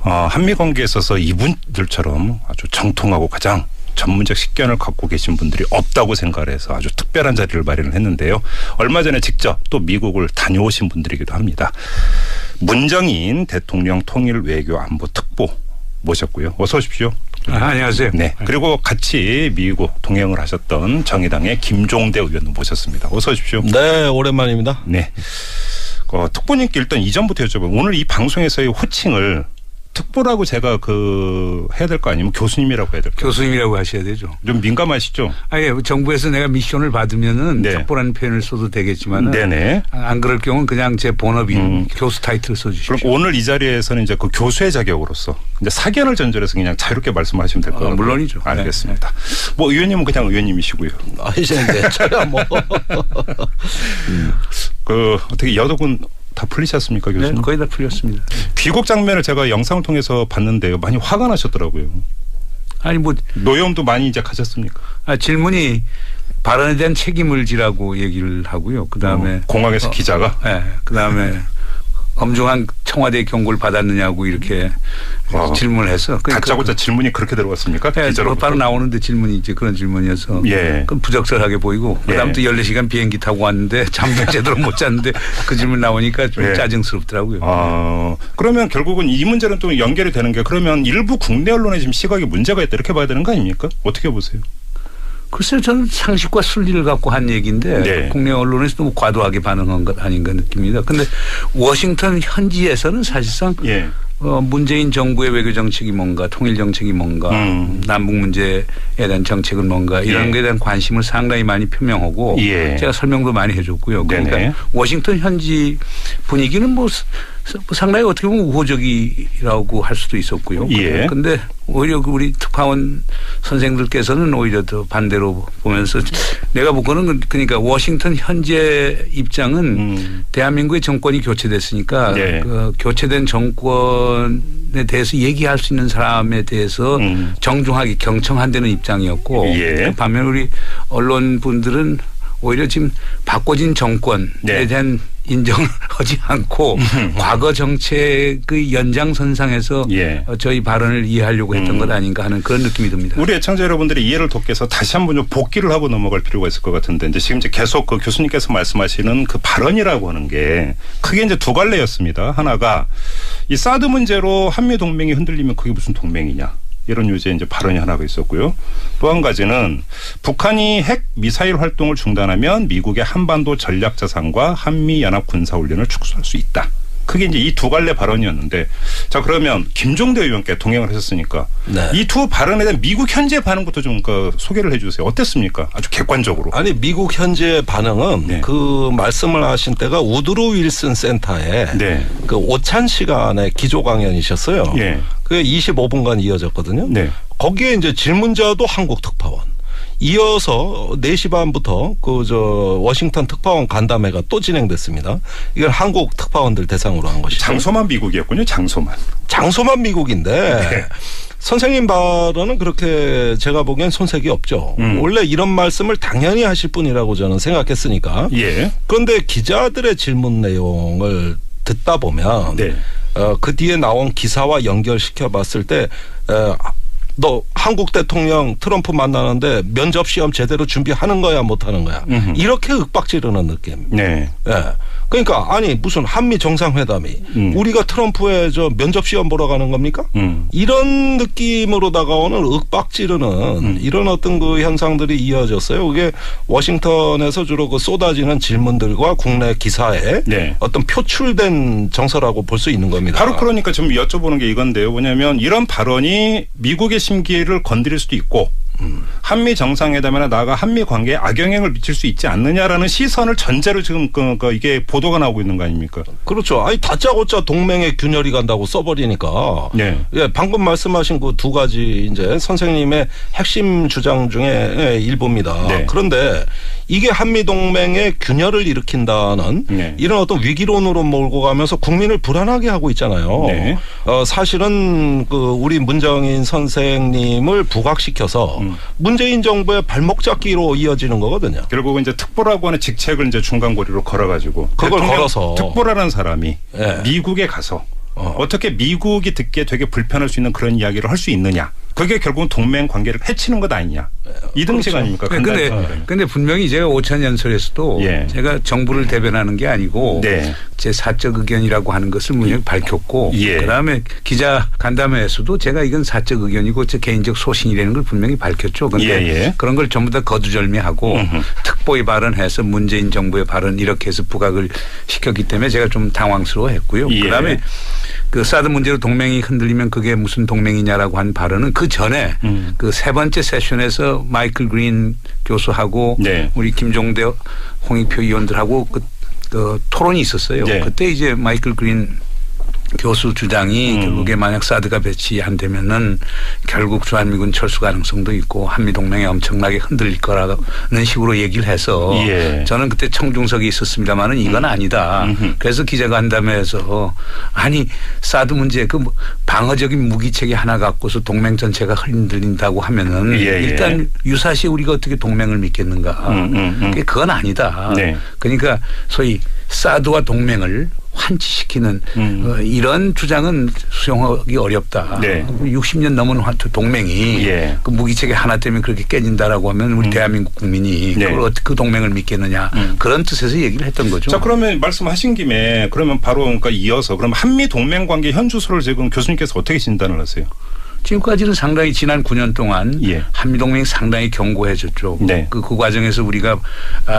한미 관계에 있어서 이분들처럼 아주 정통하고 가장 전문적 식견을 갖고 계신 분들이 없다고 생각을 해서 아주 특별한 자리를 마련을 했는데요. 얼마 전에 직접 또 미국을 다녀오신 분들이기도 합니다. 문정인 대통령 통일 외교 안보 특보 모셨고요. 어서 오십시오. 안녕하세요. 네. 그리고 같이 미국 동행을 하셨던 정의당의 김종대 의원도 모셨습니다. 어서 오십시오. 네, 오랜만입니다. 네. 특보님께 일단 이전부터 여쭤봐요. 오늘 이 방송에서의 호칭을 특보라고 제가 해야 될 거 아니면 교수님이라고 해야 될까요? 교수님이라고 하셔야 되죠. 좀 민감하시죠? 예, 정부에서 내가 미션을 받으면은 네. 특보라는 표현을 써도 되겠지만은 네네. 안 그럴 경우는 그냥 제 본업인 교수 타이틀을 써주십시오. 그럼 오늘 이 자리에서는 이제 그 교수의 자격으로서 이제 사견을 전제해서 그냥 자유롭게 말씀하시면 될 것 같아요. 물론이죠. 알겠습니다. 네. 뭐 의원님은 그냥 의원님이시고요. 이제 괜찮아 뭐. 어떻게 여덕은 다 풀리셨습니까, 교수님? 네, 거의 다 풀렸습니다. 귀국 장면을 제가 영상을 통해서 봤는데요. 많이 화가 나셨더라고요. 아니 뭐 노여움도 많이 이제 가셨습니까? 질문이 발언에 대한 책임을 지라고 얘기를 하고요. 그다음에 공항에서 기자가? 네. 그다음에 엄중한 청와대 경고를 받았느냐고 이렇게 질문을 해서 다짜고짜 질문이 그렇게 들어왔습니까? 네, 바로 나오는데 질문이 이제 그런 질문이어서 예. 그건 부적절하게 보이고 그다음 또 14시간 비행기 타고 왔는데 잠도 제대로 못 잤는데 그 질문 나오니까 좀 예. 짜증스럽더라고요. 그러면 결국은 이 문제는 또 연결이 되는 게 그러면 일부 국내 언론의 지금 시각에 문제가 있다 이렇게 봐야 되는 거 아닙니까? 어떻게 보세요? 글쎄요. 저는 상식과 순리를 갖고 한 얘기인데 네. 국내 언론에서 너무 과도하게 반응한 것 아닌가 느낍니다. 그런데 워싱턴 현지에서는 사실상 예. 문재인 정부의 외교 정책이 뭔가 통일 정책이 뭔가 남북 문제에 대한 정책은 뭔가 이런 것에 대한 관심을 상당히 많이 표명하고 예. 제가 설명도 많이 해줬고요. 그러니까 네네. 워싱턴 현지 분위기는 뭐 상당히 어떻게 보면 우호적이라고 할 수도 있었고요. 예. 그런데 오히려 우리 특파원 선생들께서는 오히려 더 반대로 보면서 내가 보고는 그러니까 워싱턴 현재 입장은 대한민국의 정권이 교체됐으니까 네. 교체된 정권에 대해서 얘기할 수 있는 사람에 대해서 정중하게 경청한다는 입장이었고 예. 반면 우리 언론 분들은 오히려 지금 바꿔진 정권에 네. 대한 인정을 하지 않고 과거 정책의 연장선상에서 예. 저희 발언을 이해하려고 했던 것 아닌가 하는 그런 느낌이 듭니다. 우리 애청자 여러분들의 이해를 돕기 위해서 다시 한번 좀 복기를 하고 넘어갈 필요가 있을 것 같은데 이제 지금 이제 계속 그 교수님께서 말씀하시는 그 발언이라고 하는 게 크게 이제 두 갈래였습니다. 하나가 이 사드 문제로 한미 동맹이 흔들리면 그게 무슨 동맹이냐. 이런 유지의 이제 발언이 하나가 있었고요. 또 한 가지는 북한이 핵 미사일 활동을 중단하면 미국의 한반도 전략 자산과 한미 연합 군사 훈련을 축소할 수 있다. 그게 이제 이 두 갈래 발언이었는데 자 그러면 김종대 의원께 동행을 하셨으니까 네. 이 두 발언에 대한 미국 현재 반응부터 좀 소개를 해 주세요. 어땠습니까? 아주 객관적으로. 아니 미국 현지의 반응은 네. 그 말씀을 하신 때가 우드로 윌슨 센터에 네. 그 오찬 시간에 기조 강연이셨어요. 예. 그게 25분간 이어졌거든요. 네. 거기에 이제 질문자도 한국 특파원. 이어서 4시 반부터 워싱턴 특파원 간담회가 또 진행됐습니다. 이건 한국 특파원들 대상으로 한 것이죠. 장소만 미국이었군요. 장소만 미국인데 네. 선생님 발언은 그렇게 제가 보기엔 손색이 없죠. 원래 이런 말씀을 당연히 하실 분이라고 저는 생각했으니까. 예. 그런데 기자들의 질문 내용을 듣다 보면 네. 그 뒤에 나온 기사와 연결시켜 봤을 때 너 한국 대통령 트럼프 만나는데 면접 시험 제대로 준비하는 거야 못하는 거야. 이렇게 윽박지르는 느낌. 네. 예. 그러니까 아니 무슨 한미 정상회담이 우리가 트럼프의 면접 시험 보러 가는 겁니까? 이런 느낌으로 다가오는 윽박지르는 이런 어떤 그 현상들이 이어졌어요. 그게 워싱턴에서 주로 그 쏟아지는 질문들과 국내 기사에 네. 어떤 표출된 정서라고 볼 수 있는 겁니다. 바로 그러니까 좀 여쭤보는 게 이건데요. 뭐냐면 이런 발언이 미국의 심기를 건드릴 수도 있고 한미 정상회담이나 나아가 한미 관계에 악영향을 미칠 수 있지 않느냐라는 시선을 전제로 지금 이게 보도가 나오고 있는 거 아닙니까? 그렇죠. 아니 다짜고짜 동맹에 균열이 간다고 써버리니까. 네. 예, 방금 말씀하신 그 두 가지 이제 선생님의 핵심 주장 중에 일부입니다. 네. 그런데 이게 한미 동맹의 균열을 일으킨다는 네. 이런 어떤 위기론으로 몰고 가면서 국민을 불안하게 하고 있잖아요. 네. 사실은 그 우리 문정인 선생님을 부각시켜서 문재인 정부의 발목 잡기로 이어지는 거거든요. 결국은 이제 특보라고 하는 직책을 이제 중간고리로 걸어가지고 그걸 걸어서 특보라는 사람이 네. 미국에 가서 어떻게 미국이 듣기에 되게 불편할 수 있는 그런 이야기를 할 수 있느냐. 그게 결국은 동맹 관계를 해치는 것 아니냐. 이등식 아닙니까? 근데 분명히 제가 오찬연설에서도 예. 제가 정부를 대변하는 게 아니고 네. 제 사적 의견이라고 하는 것을 분명히 밝혔고 예. 그다음에 기자 간담회에서도 제가 이건 사적 의견이고 제 개인적 소신이라는 걸 분명히 밝혔죠. 그런데 예. 그런 걸 전부 다 거두절미하고 특보의 발언해서 문재인 정부의 발언 이렇게 해서 부각을 시켰기 때문에 제가 좀 당황스러워했고요. 예. 그다음에 그 사드 문제로 동맹이 흔들리면 그게 무슨 동맹이냐라고 한 발언은 그 전에 그 세 번째 세션에서 마이클 그린 교수하고 네. 우리 김종대 홍익표 의원들하고 그 토론이 있었어요. 네. 그때 이제 마이클 그린 교수 주장이 결국에 만약 사드가 배치 안 되면은 결국 주한미군 철수 가능성도 있고 한미동맹이 엄청나게 흔들릴 거라는 식으로 얘기를 해서 예. 저는 그때 청중석에 있었습니다마는 이건 아니다. 그래서 기자간담회에서 아니 사드 문제 그 방어적인 무기체계 하나 갖고서 동맹 전체가 흔들린다고 하면은 예. 일단 유사시 우리가 어떻게 동맹을 믿겠는가. 그건 아니다. 네. 그러니까 소위 사드와 동맹을 환치시키는 이런 주장은 수용하기 어렵다. 네. 60년 넘은 동맹이 예. 그 무기체계 하나 때문에 그렇게 깨진다라고 하면 우리 대한민국 국민이 네. 그걸 어떻게 그 동맹을 믿겠느냐 그런 뜻에서 얘기를 했던 거죠. 자, 그러면 말씀하신 김에 그러면 바로 그러니까 이어서 그럼 한미 동맹 관계 현주소를 지금 교수님께서 어떻게 진단을 하세요? 지금까지는 상당히 지난 9년 동안 예. 한미동맹이 상당히 견고해졌죠. 네. 그 과정에서 우리가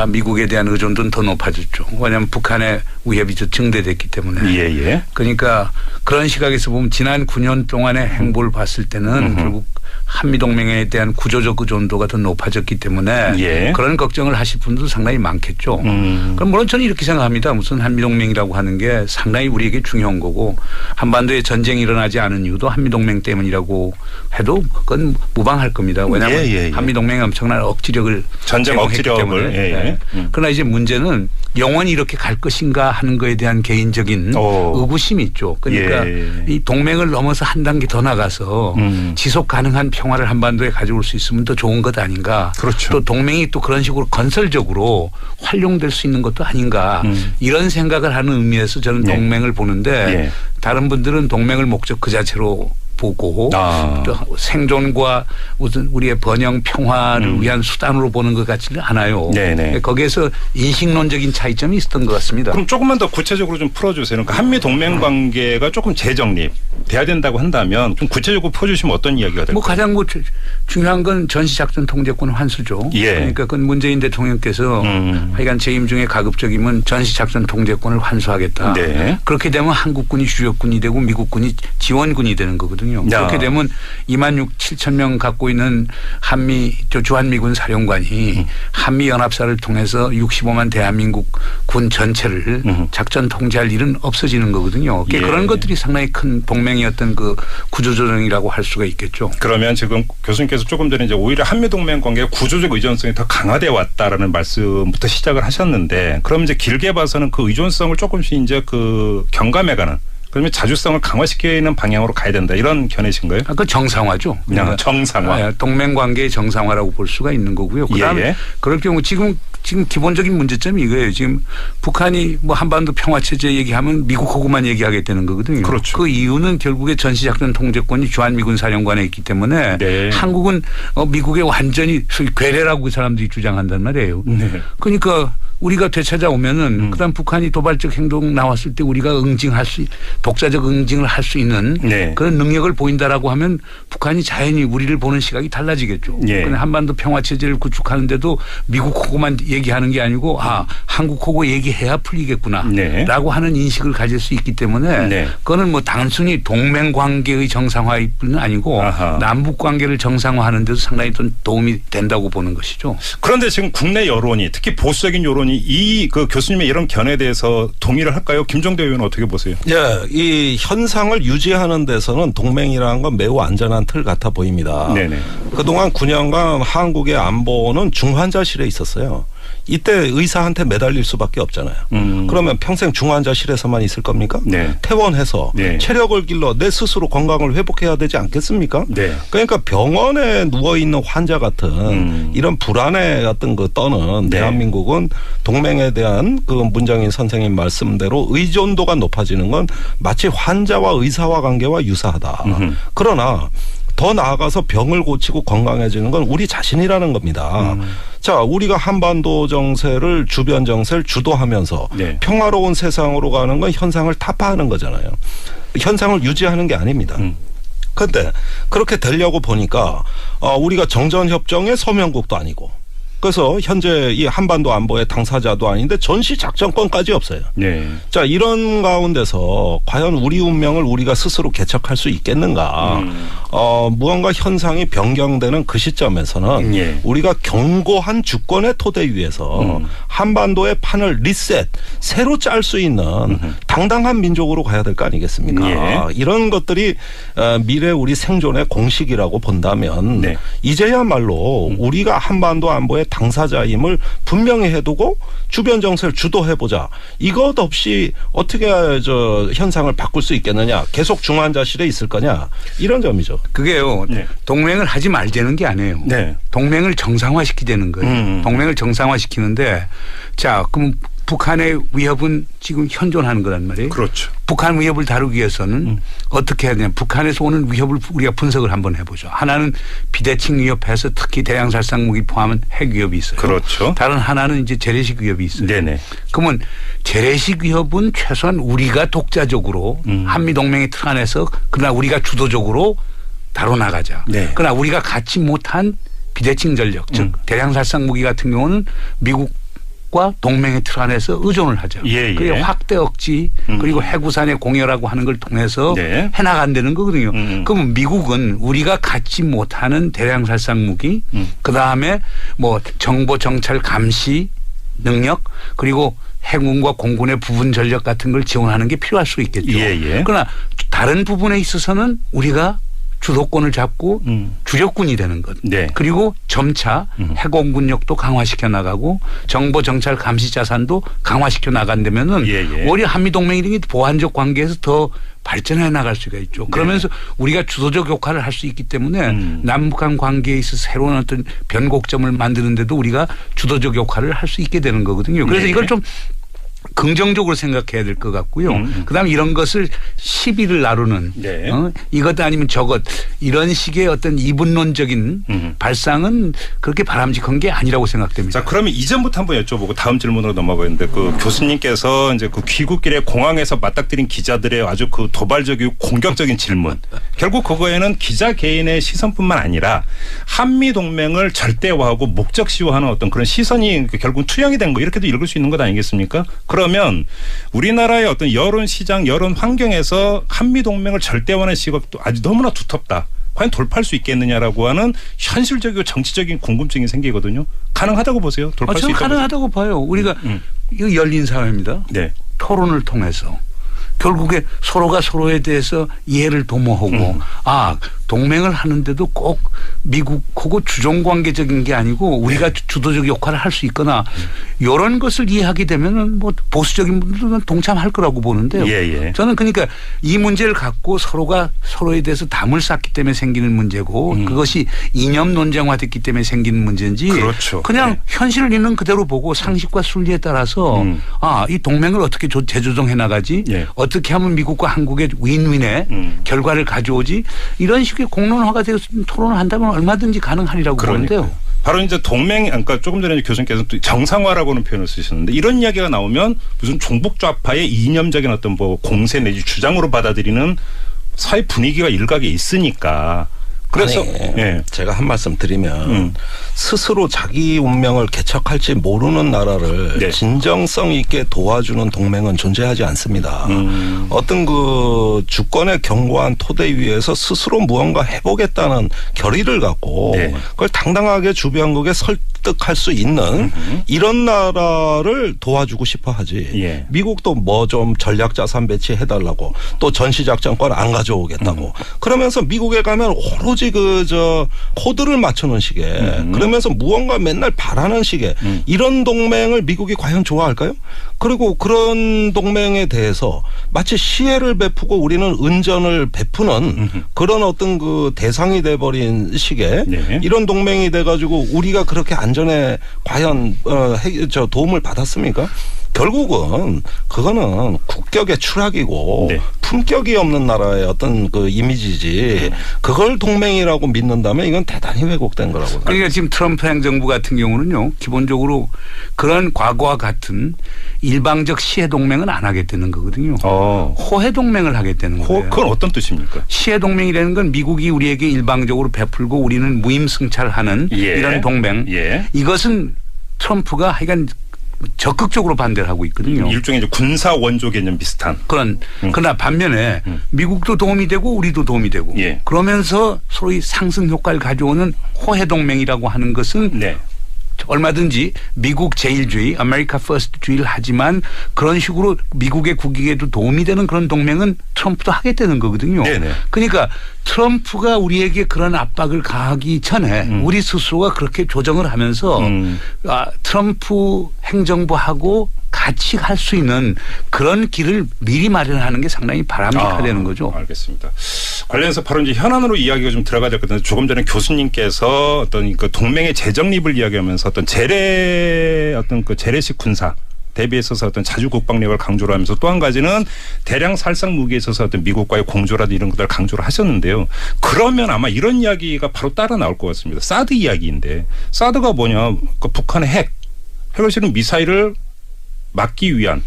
미국에 대한 의존도는 더 높아졌죠. 왜냐하면 북한의 위협이 증대됐기 때문에. 예. 그러니까 그런 시각에서 보면 지난 9년 동안의 행보를 봤을 때는 결국 한미동맹에 대한 구조적 의존도가 더 높아졌기 때문에 예. 그런 걱정을 하실 분들도 상당히 많겠죠. 그럼 물론 저는 이렇게 생각합니다. 무슨 한미동맹이라고 하는 게 상당히 우리에게 중요한 거고 한반도에 전쟁이 일어나지 않은 이유도 한미동맹 때문이라고 해도 그건 무방할 겁니다. 왜냐하면 예. 한미동맹이 엄청난 억지력을 전쟁 억지력을. 때문에. 예. 그러나 이제 문제는 영원히 이렇게 갈 것인가 하는 거에 대한 개인적인 의구심이 있죠. 그러니까 이 동맹을 넘어서 한 단계 더 나가서 지속 가능한 평화를 한반도에 가져올 수 있으면 더 좋은 것 아닌가. 그렇죠. 또 동맹이 또 그런 식으로 건설적으로 활용될 수 있는 것도 아닌가. 이런 생각을 하는 의미에서 저는 동맹을 보는데 다른 분들은 동맹을 목적 그 자체로 보고 또 생존과 무슨 우리의 번영 평화를 위한 수단으로 보는 것 같지는 않아요. 네네. 거기에서 인식론적인 차이점이 있었던 것 같습니다. 그럼 조금만 더 구체적으로 좀 풀어주세요. 그러니까 한미 동맹 관계가 조금 재정립돼야 된다고 한다면 좀 구체적으로 풀어주시면 어떤 이야기가 될까요? 가장 중요한 건 전시작전 통제권 환수죠. 예. 그러니까 그건 문재인 대통령께서 하여간 재임 중에 가급적이면 전시작전 통제권을 환수하겠다. 네. 그렇게 되면 한국군이 주력군이 되고 미국군이 지원군이 되는 거거든요. 그렇게 되면 2만 7천 명 갖고 있는 주한미군 사령관이 한미연합사를 통해서 65만 대한민국 군 전체를 작전 통제할 일은 없어지는 거거든요. 그런 것들이 상당히 큰 동맹의 어떤 그 구조조정이라고 할 수가 있겠죠. 그러면 지금 교수님께서 조금 전에 이제 오히려 한미동맹 관계의 구조적 의존성이 더 강화되어 왔다라는 말씀부터 시작을 하셨는데 그럼 이제 길게 봐서는 그 의존성을 조금씩 이제 그 경감해가는 그러면 자주성을 강화시키는 방향으로 가야 된다 이런 견해신가요? 그 정상화죠. 그냥 정상화. 동맹 관계의 정상화라고 볼 수가 있는 거고요. 그다음에 그럴 경우 지금 기본적인 문제점이 이거예요. 지금 북한이 뭐 한반도 평화체제 얘기하면 미국하고만 얘기하게 되는 거거든요. 그렇죠. 그 이유는 결국에 전시작전 통제권이 주한미군 사령관에 있기 때문에 한국은 미국의 완전히 소위 괴뢰라고 그 사람들이 주장한단 말이에요. 그러니까 우리가 되찾아오면은 그다음 북한이 도발적 행동 나왔을 때 우리가 독자적 응징을 할 수 있는 그런 능력을 보인다라고 하면 북한이 자연히 우리를 보는 시각이 달라지겠죠. 그런데 한반도 평화체제를 구축하는데도 미국하고만 얘기하는 게 아니고 한국하고 얘기해야 풀리겠구나라고 하는 인식을 가질 수 있기 때문에 그거는 뭐 단순히 동맹 관계의 정상화일 뿐은 아니고 남북 관계를 정상화하는 데도 상당히 도움이 된다고 보는 것이죠. 그런데 지금 국내 여론이 특히 보수적인 여론이 이 그 교수님의 이런 견해에 대해서 동의를 할까요? 김종대 의원은 어떻게 보세요? 이 현상을 유지하는 데서는 동맹이라는 건 매우 안전한 틀 같아 보입니다. 그동안 9년간 한국의 안보는 중환자실에 있었어요. 이때 의사한테 매달릴 수밖에 없잖아요. 그러면 평생 중환자실에서만 있을 겁니까? 네. 퇴원해서 네. 체력을 길러 내 스스로 건강을 회복해야 되지 않겠습니까? 네. 그러니까 병원에 누워 있는 환자 같은 이런 불안에 같은 그 떠는 네. 대한민국은 동맹에 대한 그 문정인 선생님 말씀대로 의존도가 높아지는 건 마치 환자와 의사와 관계와 유사하다. 그러나 더 나아가서 병을 고치고 건강해지는 건 우리 자신이라는 겁니다. 자, 우리가 한반도 정세를 주변 정세를 주도하면서 네. 평화로운 세상으로 가는 건 현상을 타파하는 거잖아요. 현상을 유지하는 게 아닙니다. 그런데 그렇게 되려고 보니까 우리가 정전협정의 서명국도 아니고 그래서 현재 이 한반도 안보의 당사자도 아닌데 전시 작전권까지 없어요. 네. 자, 이런 가운데서 과연 우리 운명을 우리가 스스로 개척할 수 있겠는가? 무언가 현상이 변경되는 그 시점에서는 예. 우리가 견고한 주권의 토대 위에서 한반도의 판을 리셋, 새로 짤 수 있는 당당한 민족으로 가야 될 거 아니겠습니까? 예. 이런 것들이 미래 우리 생존의 공식이라고 본다면 네. 이제야말로 우리가 한반도 안보의 당사자임을 분명히 해두고 주변 정세를 주도해보자. 이것 없이 어떻게 저 현상을 바꿀 수 있겠느냐. 계속 중환자실에 있을 거냐. 이런 점이죠. 그게요. 네. 동맹을 하지 말자는 게 아니에요. 네. 동맹을 정상화시키자는 거예요. 동맹을 정상화시키는데 자 그럼 북한의 위협은 지금 현존하는 거란 말이에요. 그렇죠. 북한 위협을 다루기 위해서는 어떻게 해야 되냐. 북한에서 오는 위협을 우리가 분석을 한번 해보죠. 하나는 비대칭 위협에서 특히 대량살상 무기 포함한 핵 위협이 있어요. 그렇죠. 다른 하나는 이제 재래식 위협이 있어요. 네네. 그러면 재래식 위협은 최소한 우리가 독자적으로 한미동맹의 틀 안에서 그러나 우리가 주도적으로 다뤄나가자. 네. 그러나 우리가 갖지 못한 비대칭 전력 즉 대량살상 무기 같은 경우는 미국과 동맹의 틀 안에서 의존을 하자. 예. 그게 확대 억지 그리고 해구산의 공여라고 하는 걸 통해서 네. 해나간다는 거거든요. 그러면 미국은 우리가 갖지 못하는 대량살상 무기 그다음에 뭐 정보 정찰 감시 능력 그리고 해군과 공군의 부분 전력 같은 걸 지원하는 게 필요할 수 있겠죠. 예. 그러나 다른 부분에 있어서는 우리가 주도권을 잡고 주력군이 되는 것. 네. 그리고 점차 해공군력도 강화시켜 나가고 정보 정찰 감시 자산도 강화시켜 나간다면은 예. 오히려 한미동맹이 보완적 관계에서 더 발전해 나갈 수가 있죠. 그러면서 우리가 주도적 역할을 할 수 있기 때문에 남북한 관계에 있어서 새로운 어떤 변곡점을 만드는데도 우리가 주도적 역할을 할 수 있게 되는 거거든요. 그래서 네. 이걸 좀 긍정적으로 생각해야 될 것 같고요. 그다음에 이런 것을 시비를 나누는 네. 이것 아니면 저것 이런 식의 어떤 이분론적인 발상은 그렇게 바람직한 게 아니라고 생각됩니다. 자, 그러면 이전부터 한번 여쭤보고 다음 질문으로 넘어가는데 그 교수님께서 이제 그 귀국길에 공항에서 맞닥뜨린 기자들의 아주 그 도발적이고 공격적인 질문. 결국 그거에는 기자 개인의 시선뿐만 아니라 한미 동맹을 절대화하고 목적시화하는 어떤 그런 시선이 결국 투영이 된 거 이렇게도 읽을 수 있는 것 아니겠습니까? 그러면 우리나라의 어떤 여론 시장, 여론 환경에서 한미 동맹을 절대화하는 시각도 아주 너무나 두텁다. 과연 돌파할 수 있겠느냐라고 하는 현실적이고 정치적인 궁금증이 생기거든요. 가능하다고 보세요. 돌파할 수 저는 있다고 가능하다고 봐요. 우리가 이거 열린 사회입니다. 네. 토론을 통해서 결국에 서로가 서로에 대해서 이해를 도모하고 동맹을 하는데도 꼭 미국하고 주종관계적인 게 아니고 우리가 주도적 역할을 할 수 있거나 이런 것을 이해하게 되면은 뭐 보수적인 분들은 동참할 거라고 보는데요. 예. 저는 그러니까 이 문제를 갖고 서로가 서로에 대해서 담을 쌓기 때문에 생기는 문제고 그것이 이념 논쟁화됐기 때문에 생기는 문제인지 그렇죠. 그냥 네. 현실을 있는 그대로 보고 상식과 순리에 따라서 이 동맹을 어떻게 재조정해 나가지 예. 어떻게 하면 미국과 한국의 윈윈의 결과를 가져오지 이런 식의 공론화가 되어서 토론을 한다면 얼마든지 가능하리라고 보는데요. 바로 이제 동맹, 그러니까 조금 전에 교수님께서 정상화라고는 표현을 쓰셨는데 이런 이야기가 나오면 무슨 종북 좌파의 이념적인 어떤 뭐 공세 내지 주장으로 받아들이는 사회 분위기가 일각에 있으니까. 그래서 제가 한 말씀 드리면 스스로 자기 운명을 개척할지 모르는 나라를 진정성 있게 도와주는 동맹은 존재하지 않습니다. 어떤 그 주권의 견고한 토대 위에서 스스로 무언가 해보겠다는 결의를 갖고 그걸 당당하게 주변국에 설득할 수 있는 이런 나라를 도와주고 싶어 하지. 미국도 뭐 좀 전략 자산 배치해달라고 또 전시작전권 안 가져오겠다고 그러면서 미국에 가면 오로지 마치 코드를 맞추는 식의 그러면서 무언가 맨날 바라는 식의 이런 동맹을 미국이 과연 좋아할까요? 그리고 그런 동맹에 대해서 마치 시혜를 베푸고 우리는 은전을 베푸는 그런 어떤 그 대상이 돼버린 식의 네. 이런 동맹이 돼가지고 우리가 그렇게 안전에 과연 도움을 받았습니까? 결국은 그거는 국격의 추락이고 네. 품격이 없는 나라의 어떤 그 이미지지 그걸 동맹이라고 믿는다면 이건 대단히 왜곡된 거라고 생각합니다. 그러니까 지금 트럼프 행정부 같은 경우는요. 기본적으로 그런 과거와 같은 일방적 시해 동맹은 안 하겠다는 거거든요. 호해 동맹을 하겠다는 거예요. 그건 어떤 뜻입니까? 시해 동맹이라는 건 미국이 우리에게 일방적으로 베풀고 우리는 무임승차하는 이런 동맹. 이것은 트럼프가 하여간 적극적으로 반대를 하고 있거든요. 일종의 이제 군사 원조 개념 비슷한. 그러나 반면에 미국도 도움이 되고 우리도 도움이 되고 그러면서 서로의 상승 효과를 가져오는 호해 동맹이라고 하는 것은 얼마든지 미국 제일주의, 아메리카 퍼스트주의를 하지만 그런 식으로 미국의 국익에도 도움이 되는 그런 동맹은 트럼프도 하겠다는 거거든요. 그러니까 트럼프가 우리에게 그런 압박을 가하기 전에 우리 스스로가 그렇게 조정을 하면서 트럼프 행정부하고 같이 갈 수 있는 그런 길을 미리 마련하는 게 상당히 바람직하다는 거죠. 알겠습니다. 관련해서 바로 이제 현안으로 이야기가 좀 들어가야 될 것 같은데 조금 전에 교수님께서 어떤 그 동맹의 재정립을 이야기하면서 어떤 재래식 군사 대비에 있어서 어떤 자주 국방력을 강조를 하면서 또 한 가지는 대량 살상 무기에 있어서 어떤 미국과의 공조라든지 이런 것들을 강조를 하셨는데요. 그러면 아마 이런 이야기가 바로 따라 나올 것 같습니다. 사드 이야기인데 사드가 뭐냐? 그 북한의 핵을 실은 미사일을 막기 위한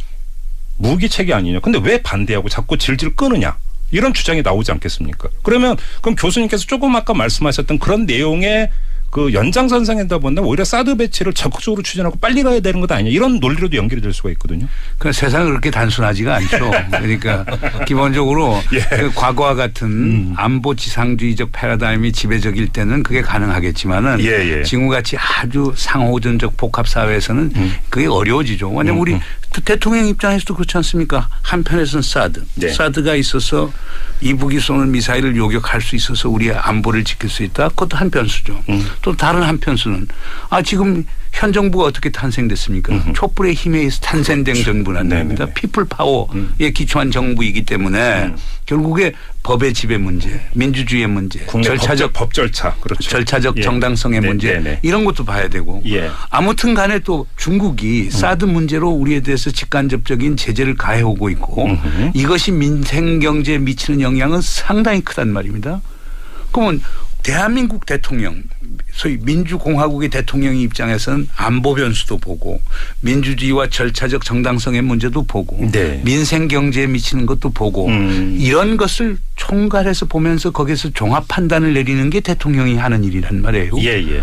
무기 체계 아니냐. 근데 왜 반대하고 자꾸 질질 끄느냐. 이런 주장이 나오지 않겠습니까? 그럼 교수님께서 조금 아까 말씀하셨던 그런 내용의 그 연장선상에다 본다면 오히려 사드 배치를 적극적으로 추진하고 빨리 가야 되는 것 아니냐. 이런 논리로도 연결이 될 수가 있거든요. 그 세상은 그렇게 단순하지가 않죠. 그러니까 기본적으로 그 과거와 같은 안보 지상주의적 패러다임이 지배적일 때는 그게 가능하겠지만은 지금같이 아주 상호전적 복합 사회에서는 그게 어려워지죠. 왜냐하면 우리 대통령 입장에서도 그렇지 않습니까? 한편에서는 사드가 있어서 이북이 쏘는 미사일을 요격할 수 있어서 우리의 안보를 지킬 수 있다. 그것도 한 편수죠. 또 다른 한 편수는 지금 현 정부가 어떻게 탄생됐습니까? 촛불의 힘에 의해서 탄생된 정부는 아닙니다. 피플 파워에 기초한 정부이기 때문에 결국에 법의 지배 문제, 민주주의의 문제, 절차적 법 절차, 그렇죠. 절차적 정당성의 문제 이런 것도 봐야 되고 아무튼 간에 또 중국이 사드 문제로 우리에 대해서 직간접적인 제재를 가해오고 있고 이것이 민생 경제에 미치는 영향은 상당히 크단 말입니다. 그러면 대한민국 대통령 소위 민주공화국의 대통령의 입장에서는 안보 변수도 보고 민주주의와 절차적 정당성의 문제도 보고 민생 경제에 미치는 것도 보고 이런 것을 총괄해서 보면서 거기서 종합 판단을 내리는 게 대통령이 하는 일이란 말이에요.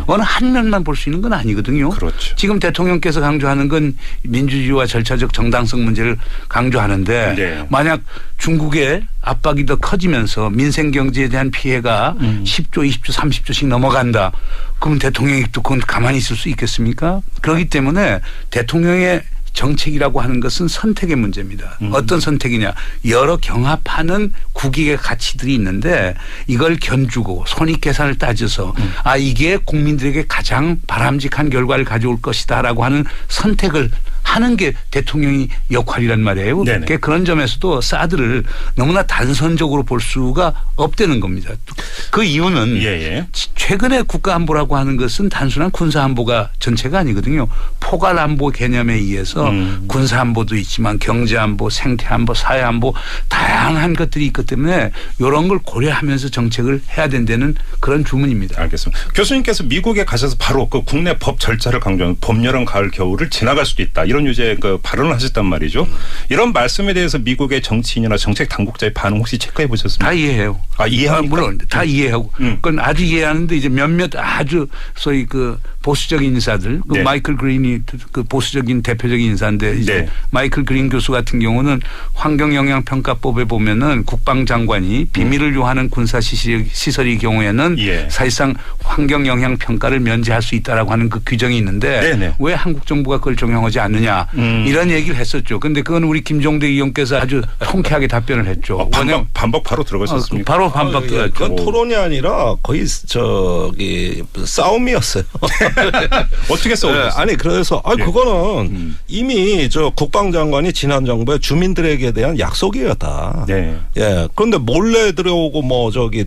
어느 한 면만 볼 수 있는 건 아니거든요. 그렇죠. 지금 대통령께서 강조하는 건 민주주의와 절차적 정당성 문제를 강조하는데 만약 중국의 압박이 더 커지면서 민생 경제에 대한 피해가 10조, 20조, 30조씩 넘어간다. 그러면 대통령이 또 그건 가만히 있을 수 있겠습니까? 그렇기 때문에 대통령의 정책이라고 하는 것은 선택의 문제입니다. 어떤 선택이냐. 여러 경합하는 국익의 가치들이 있는데 이걸 견주고 손익계산을 따져서 이게 국민들에게 가장 바람직한 결과를 가져올 것이다라고 하는 선택을 하는 게 대통령의 역할이란 말이에요. 그러니까 그런 점에서도 사드를 너무나 단선적으로 볼 수가 없다는 겁니다. 그 이유는 최근에 국가안보라고 하는 것은 단순한 군사안보가 전체가 아니거든요. 포괄안보 개념에 의해서 군사안보도 있지만 경제안보, 생태안보, 사회안보 다양한 것들이 있기 때문에 이런 걸 고려하면서 정책을 해야 된다는 그런 주문입니다. 알겠습니다. 교수님께서 미국에 가셔서 바로 그 국내 법 절차를 강조하는 봄, 여름, 가을, 겨울을 지나갈 수도 있다. 이런 유제 그 발언을 하셨단 말이죠. 이런 말씀에 대해서 미국의 정치인이나 정책 당국자의 반응 혹시 체크해 보셨습니까? 다 이해해요. 이해합니까? 물론 다 이해하고. 그건 아주 이해하는데 이제 몇몇 아주 소위 그 보수적인 인사들, 그 마이클 그린이 그 보수적인 대표적인 인사인데 이제 네. 마이클 그린 교수 같은 경우는 환경영향평가법에 보면은 국방장관이 비밀을 요하는 군사 시설의 경우에는 예. 사실상 환경영향평가를 면제할 수 있다라고 하는 그 규정이 있는데 네네. 왜 한국 정부가 그걸 적용하지 않느냐 이런 얘기를 했었죠. 그런데 그건 우리 김종대 의원께서 아주 통쾌하게 답변을 했죠. 반박 바로 들어가셨습니까? 바로 반박 들어갔죠. 그건 토론이 아니라 거의 싸움이었어요. 어떻게 싸우셨어요? 아니 그래서 그거는 이미 국방장관이 지난 정부에 주민들에게 대한 약속이었다. 네. 예. 그런데 몰래 들어오고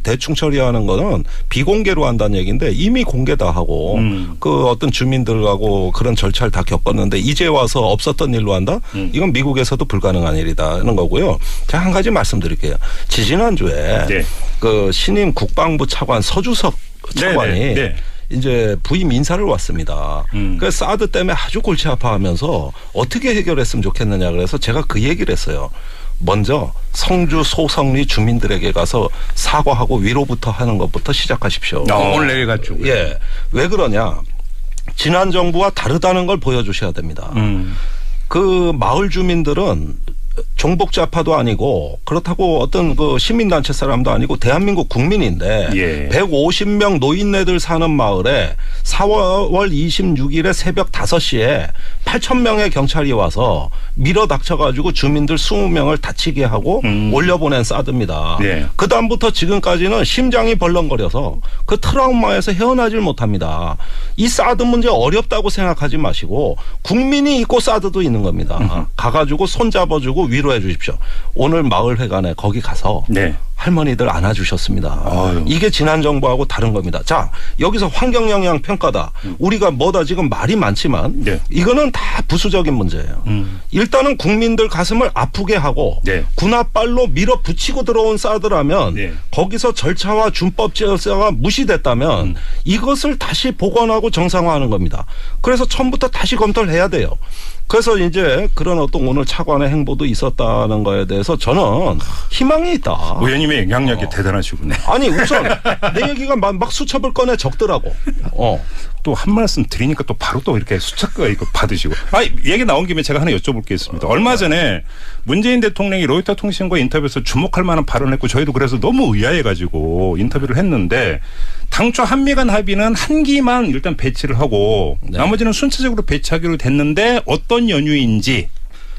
대충 처리하는 거는 비공개로 한다는 얘기인데 이미 공개 다 하고 그 어떤 주민들하고 그런 절차를 다 겪었는데 이제 와서 없었던 일로 한다? 이건 미국에서도 불가능한 일이다는 거고요. 제가 한 가지 말씀드릴게요. 지지난주에 네. 그 신임 국방부 차관 서주석 차관이 네. 이제 부임 인사를 왔습니다. 그래서 사드 때문에 아주 골치 아파하면서 어떻게 해결했으면 좋겠느냐 그래서 제가 그 얘기를 했어요. 먼저 성주 소성리 주민들에게 가서 사과하고 위로부터 하는 것부터 시작하십시오. 오늘 내일 갔죠. 예. 왜 그러냐. 지난 정부와 다르다는 걸 보여주셔야 됩니다. 그 마을 주민들은 종북좌파도 아니고 그렇다고 어떤 그 시민단체 사람도 아니고 대한민국 국민인데 예. 150명 노인네들 사는 마을에 4월 26일에 새벽 5시에 8,000명의 경찰이 와서 밀어 닥쳐가지고 주민들 20명을 다치게 하고 올려보낸 사드입니다. 예. 그다음부터 지금까지는 심장이 벌렁거려서 그 트라우마에서 헤어나질 못합니다. 이 사드 문제 어렵다고 생각하지 마시고 국민이 있고 사드도 있는 겁니다. 가가지고 손잡아주고 위로해 주십시오. 오늘 마을회관에 거기 가서 네. 할머니들 안아주셨습니다. 아유. 이게 지난 정부하고 다른 겁니다. 자, 여기서 환경영향 평가다. 우리가 뭐다 지금 말이 많지만 네. 이거는 다 부수적인 문제예요. 일단은 국민들 가슴을 아프게 하고 네. 군홧발로 밀어붙이고 들어온 사드라면 네. 거기서 절차와 준법 절차가 무시됐다면 이것을 다시 복원하고 정상화하는 겁니다. 그래서 처음부터 다시 검토를 해야 돼요. 그래서 이제 그런 어떤 오늘 차관의 행보도 있었다는 거에 대해서 저는 희망이 있다. 의원님의 영향력이 대단하시군요. 아니 우선 내 얘기가 막 수첩을 꺼내 적더라고. 또 한 말씀 드리니까 또 바로 또 이렇게 수첩과 이거 받으시고. 얘기 나온 김에 제가 하나 여쭤볼 게 있습니다. 얼마 전에 문재인 대통령이 로이터 통신과 인터뷰에서 주목할 만한 발언을 했고 저희도 그래서 너무 의아해가지고 인터뷰를 했는데 당초 한미 간 합의는 한 기만 일단 배치를 하고 네. 나머지는 순차적으로 배치하기로 됐는데 어떤 연유인지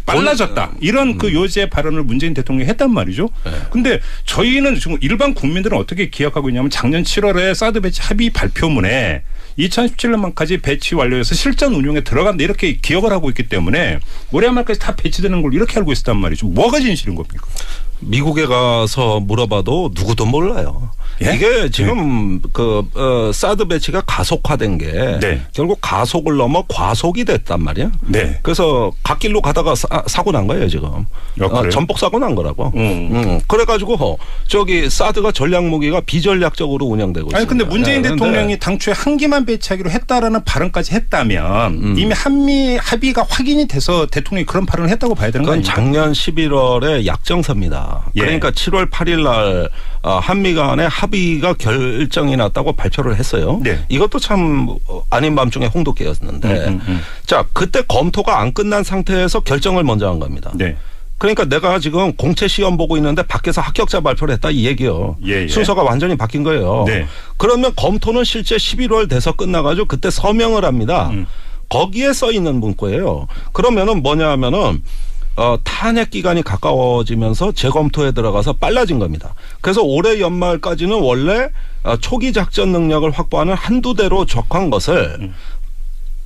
빨라졌다. 이런 그 요지의 발언을 문재인 대통령이 했단 말이죠. 근데 저희는 지금 일반 국민들은 어떻게 기억하고 있냐면 작년 7월에 사드 배치 합의 발표문에 2017년만까지 배치 완료해서 실전 운용에 들어간다 이렇게 기억을 하고 있기 때문에 올해 말까지 다 배치되는 걸 이렇게 알고 있었단 말이죠. 뭐가 진실인 겁니까? 미국에 가서 물어봐도 누구도 몰라요. 예? 이게 지금 사드 배치가 가속화된 게 네. 결국 가속을 넘어 과속이 됐단 말이야. 네. 그래서 갓길로 가다가 사고 난 거예요 지금. 그래요? 전복 사고 난 거라고. 그래가지고 사드가 전략 무기가 비전략적으로 운영되고 있어요. 아니 근데 문재인 대통령이 당초에 한 기만 배치하기로 했다라는 발언까지 했다면 이미 한미 합의가 확인이 돼서 대통령이 그런 발언을 했다고 봐야 되는 거 그건 아닙니까? 작년 11월에 약정서입니다. 예. 그러니까 7월 8일 날 한미 간의 합의가 결정이 났다고 발표를 했어요. 네. 이것도 참 아닌 밤중에 홍두깨였는데 자 그때 검토가 안 끝난 상태에서 결정을 먼저 한 겁니다. 네. 그러니까 내가 지금 공채 시험 보고 있는데 밖에서 합격자 발표를 했다 이 얘기요. 예. 순서가 완전히 바뀐 거예요. 네. 그러면 검토는 실제 11월 돼서 끝나가지고 그때 서명을 합니다. 거기에 써 있는 문구예요. 그러면은 뭐냐 하면은 탄핵 기간이 가까워지면서 재검토에 들어가서 빨라진 겁니다. 그래서 올해 연말까지는 원래 초기 작전 능력을 확보하는 한두 대로 적한 것을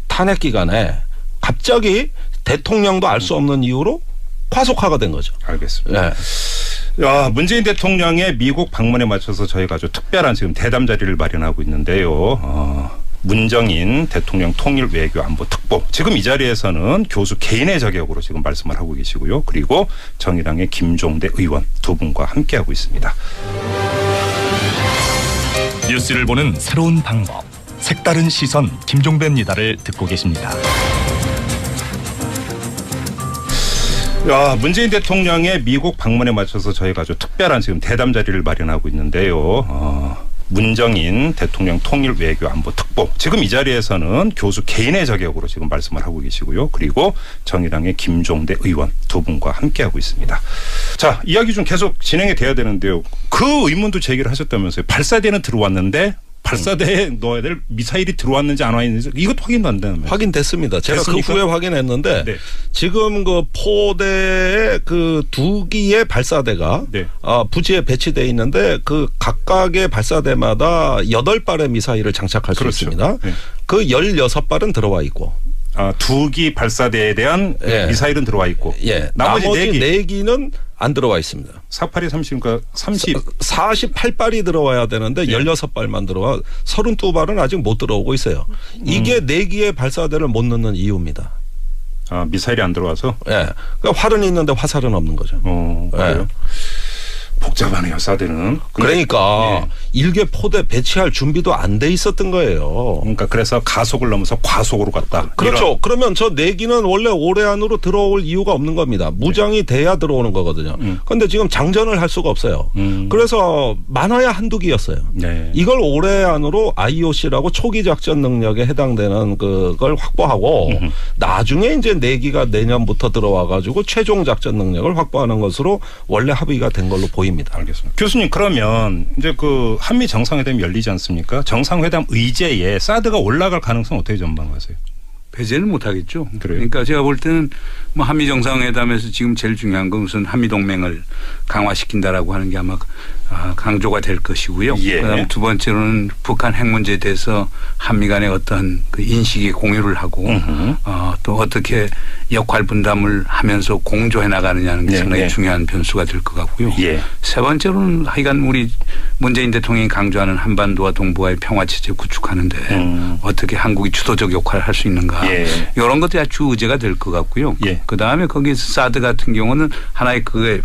탄핵 기간에 갑자기 대통령도 알 수 없는 이유로 과속화가 된 거죠. 알겠습니다. 네. 문재인 대통령의 미국 방문에 맞춰서 저희가 아주 특별한 지금 대담 자리를 마련하고 있는데요. 문정인 대통령 통일 외교 안보 특보. 지금 이 자리에서는 교수 개인의 자격으로 지금 말씀을 하고 계시고요. 그리고 정의당의 김종대 의원 두 분과 함께하고 있습니다. 뉴스를 보는 새로운 방법. 색다른 시선 김종배입니다를 듣고 계십니다. 문재인 대통령의 미국 방문에 맞춰서 저희가 아주 특별한 지금 대담 자리를 마련하고 있는데요. 문정인 대통령 통일 외교 안보 특보. 지금 이 자리에서는 교수 개인의 자격으로 지금 말씀을 하고 계시고요. 그리고 정의당의 김종대 의원 두 분과 함께하고 있습니다. 자, 이야기 좀 계속 진행이 돼야 되는데요. 그 의문도 제기를 하셨다면서요. 발사대는 들어왔는데 발사대에 넣어야 될 미사일이 들어왔는지 안 왔는지 이것도 확인도 안 되는 거예요. 확인됐습니다. 제가 됐습니까? 그 후에 확인했는데 네. 지금 그 포대의 그 2기의 발사대가 네. 부지에 배치되어 있는데 그 각각의 발사대마다 8발의 미사일을 장착할 그렇죠. 수 있습니다. 네. 그 16발은 들어와 있고 2기 발사대에 대한 예. 미사일은 들어와 있고 나머지 나머지 4기는 안 들어와 있습니다. 48이 30이니까 30. 48발이 들어와야 되는데 16발만 들어와 32발은 아직 못 들어오고 있어요. 이게 4기의 발사대를 못 넣는 이유입니다. 미사일이 안 들어와서? 예. 그러니까 활은 있는데 화살은 없는 거죠. 그래요? 복잡하네요, 사대는. 그러니까 일개 포대 배치할 준비도 안 돼 있었던 거예요. 그러니까 그래서 가속을 넘어서 과속으로 갔다. 그렇죠. 이런. 그러면 저 4기는 원래 올해 안으로 들어올 이유가 없는 겁니다. 무장이 돼야 들어오는 거거든요. 그런데 지금 장전을 할 수가 없어요. 그래서 많아야 한두 기였어요. 네. 이걸 올해 안으로 IOC라고 초기 작전 능력에 해당되는 그걸 확보하고 나중에 이제 4기가 내년부터 들어와 가지고 최종 작전 능력을 확보하는 것으로 원래 합의가 된 걸로 보입니다. 알겠습니다. 교수님, 그러면 이제 그 한미 정상회담이 열리지 않습니까? 정상회담 의제에 사드가 올라갈 가능성 어떻게 전망하세요? 배제는 못하겠죠. 그래요? 그러니까 제가 볼 때는 뭐 한미 정상회담에서 지금 제일 중요한 건 우선 한미 동맹을 강화시킨다라고 하는 게 아마 강조가 될 것이고요. 예. 그다음 두 번째로는 북한 핵 문제에 대해서 한미 간의 어떤 그 인식의 공유를 하고 또 어떻게 역할 분담을 하면서 공조해 나가느냐는 게 상당히 중요한 변수가 될 것 같고요. 세 번째로는 하여간 우리 문재인 대통령이 강조하는 한반도와 동북아의 평화 체제 구축하는데 어떻게 한국이 주도적 역할을 할 수 있는가 이런 것들이 아주 의제가 될 것 같고요. 그다음에 거기에서 사드 같은 경우는 하나의 그게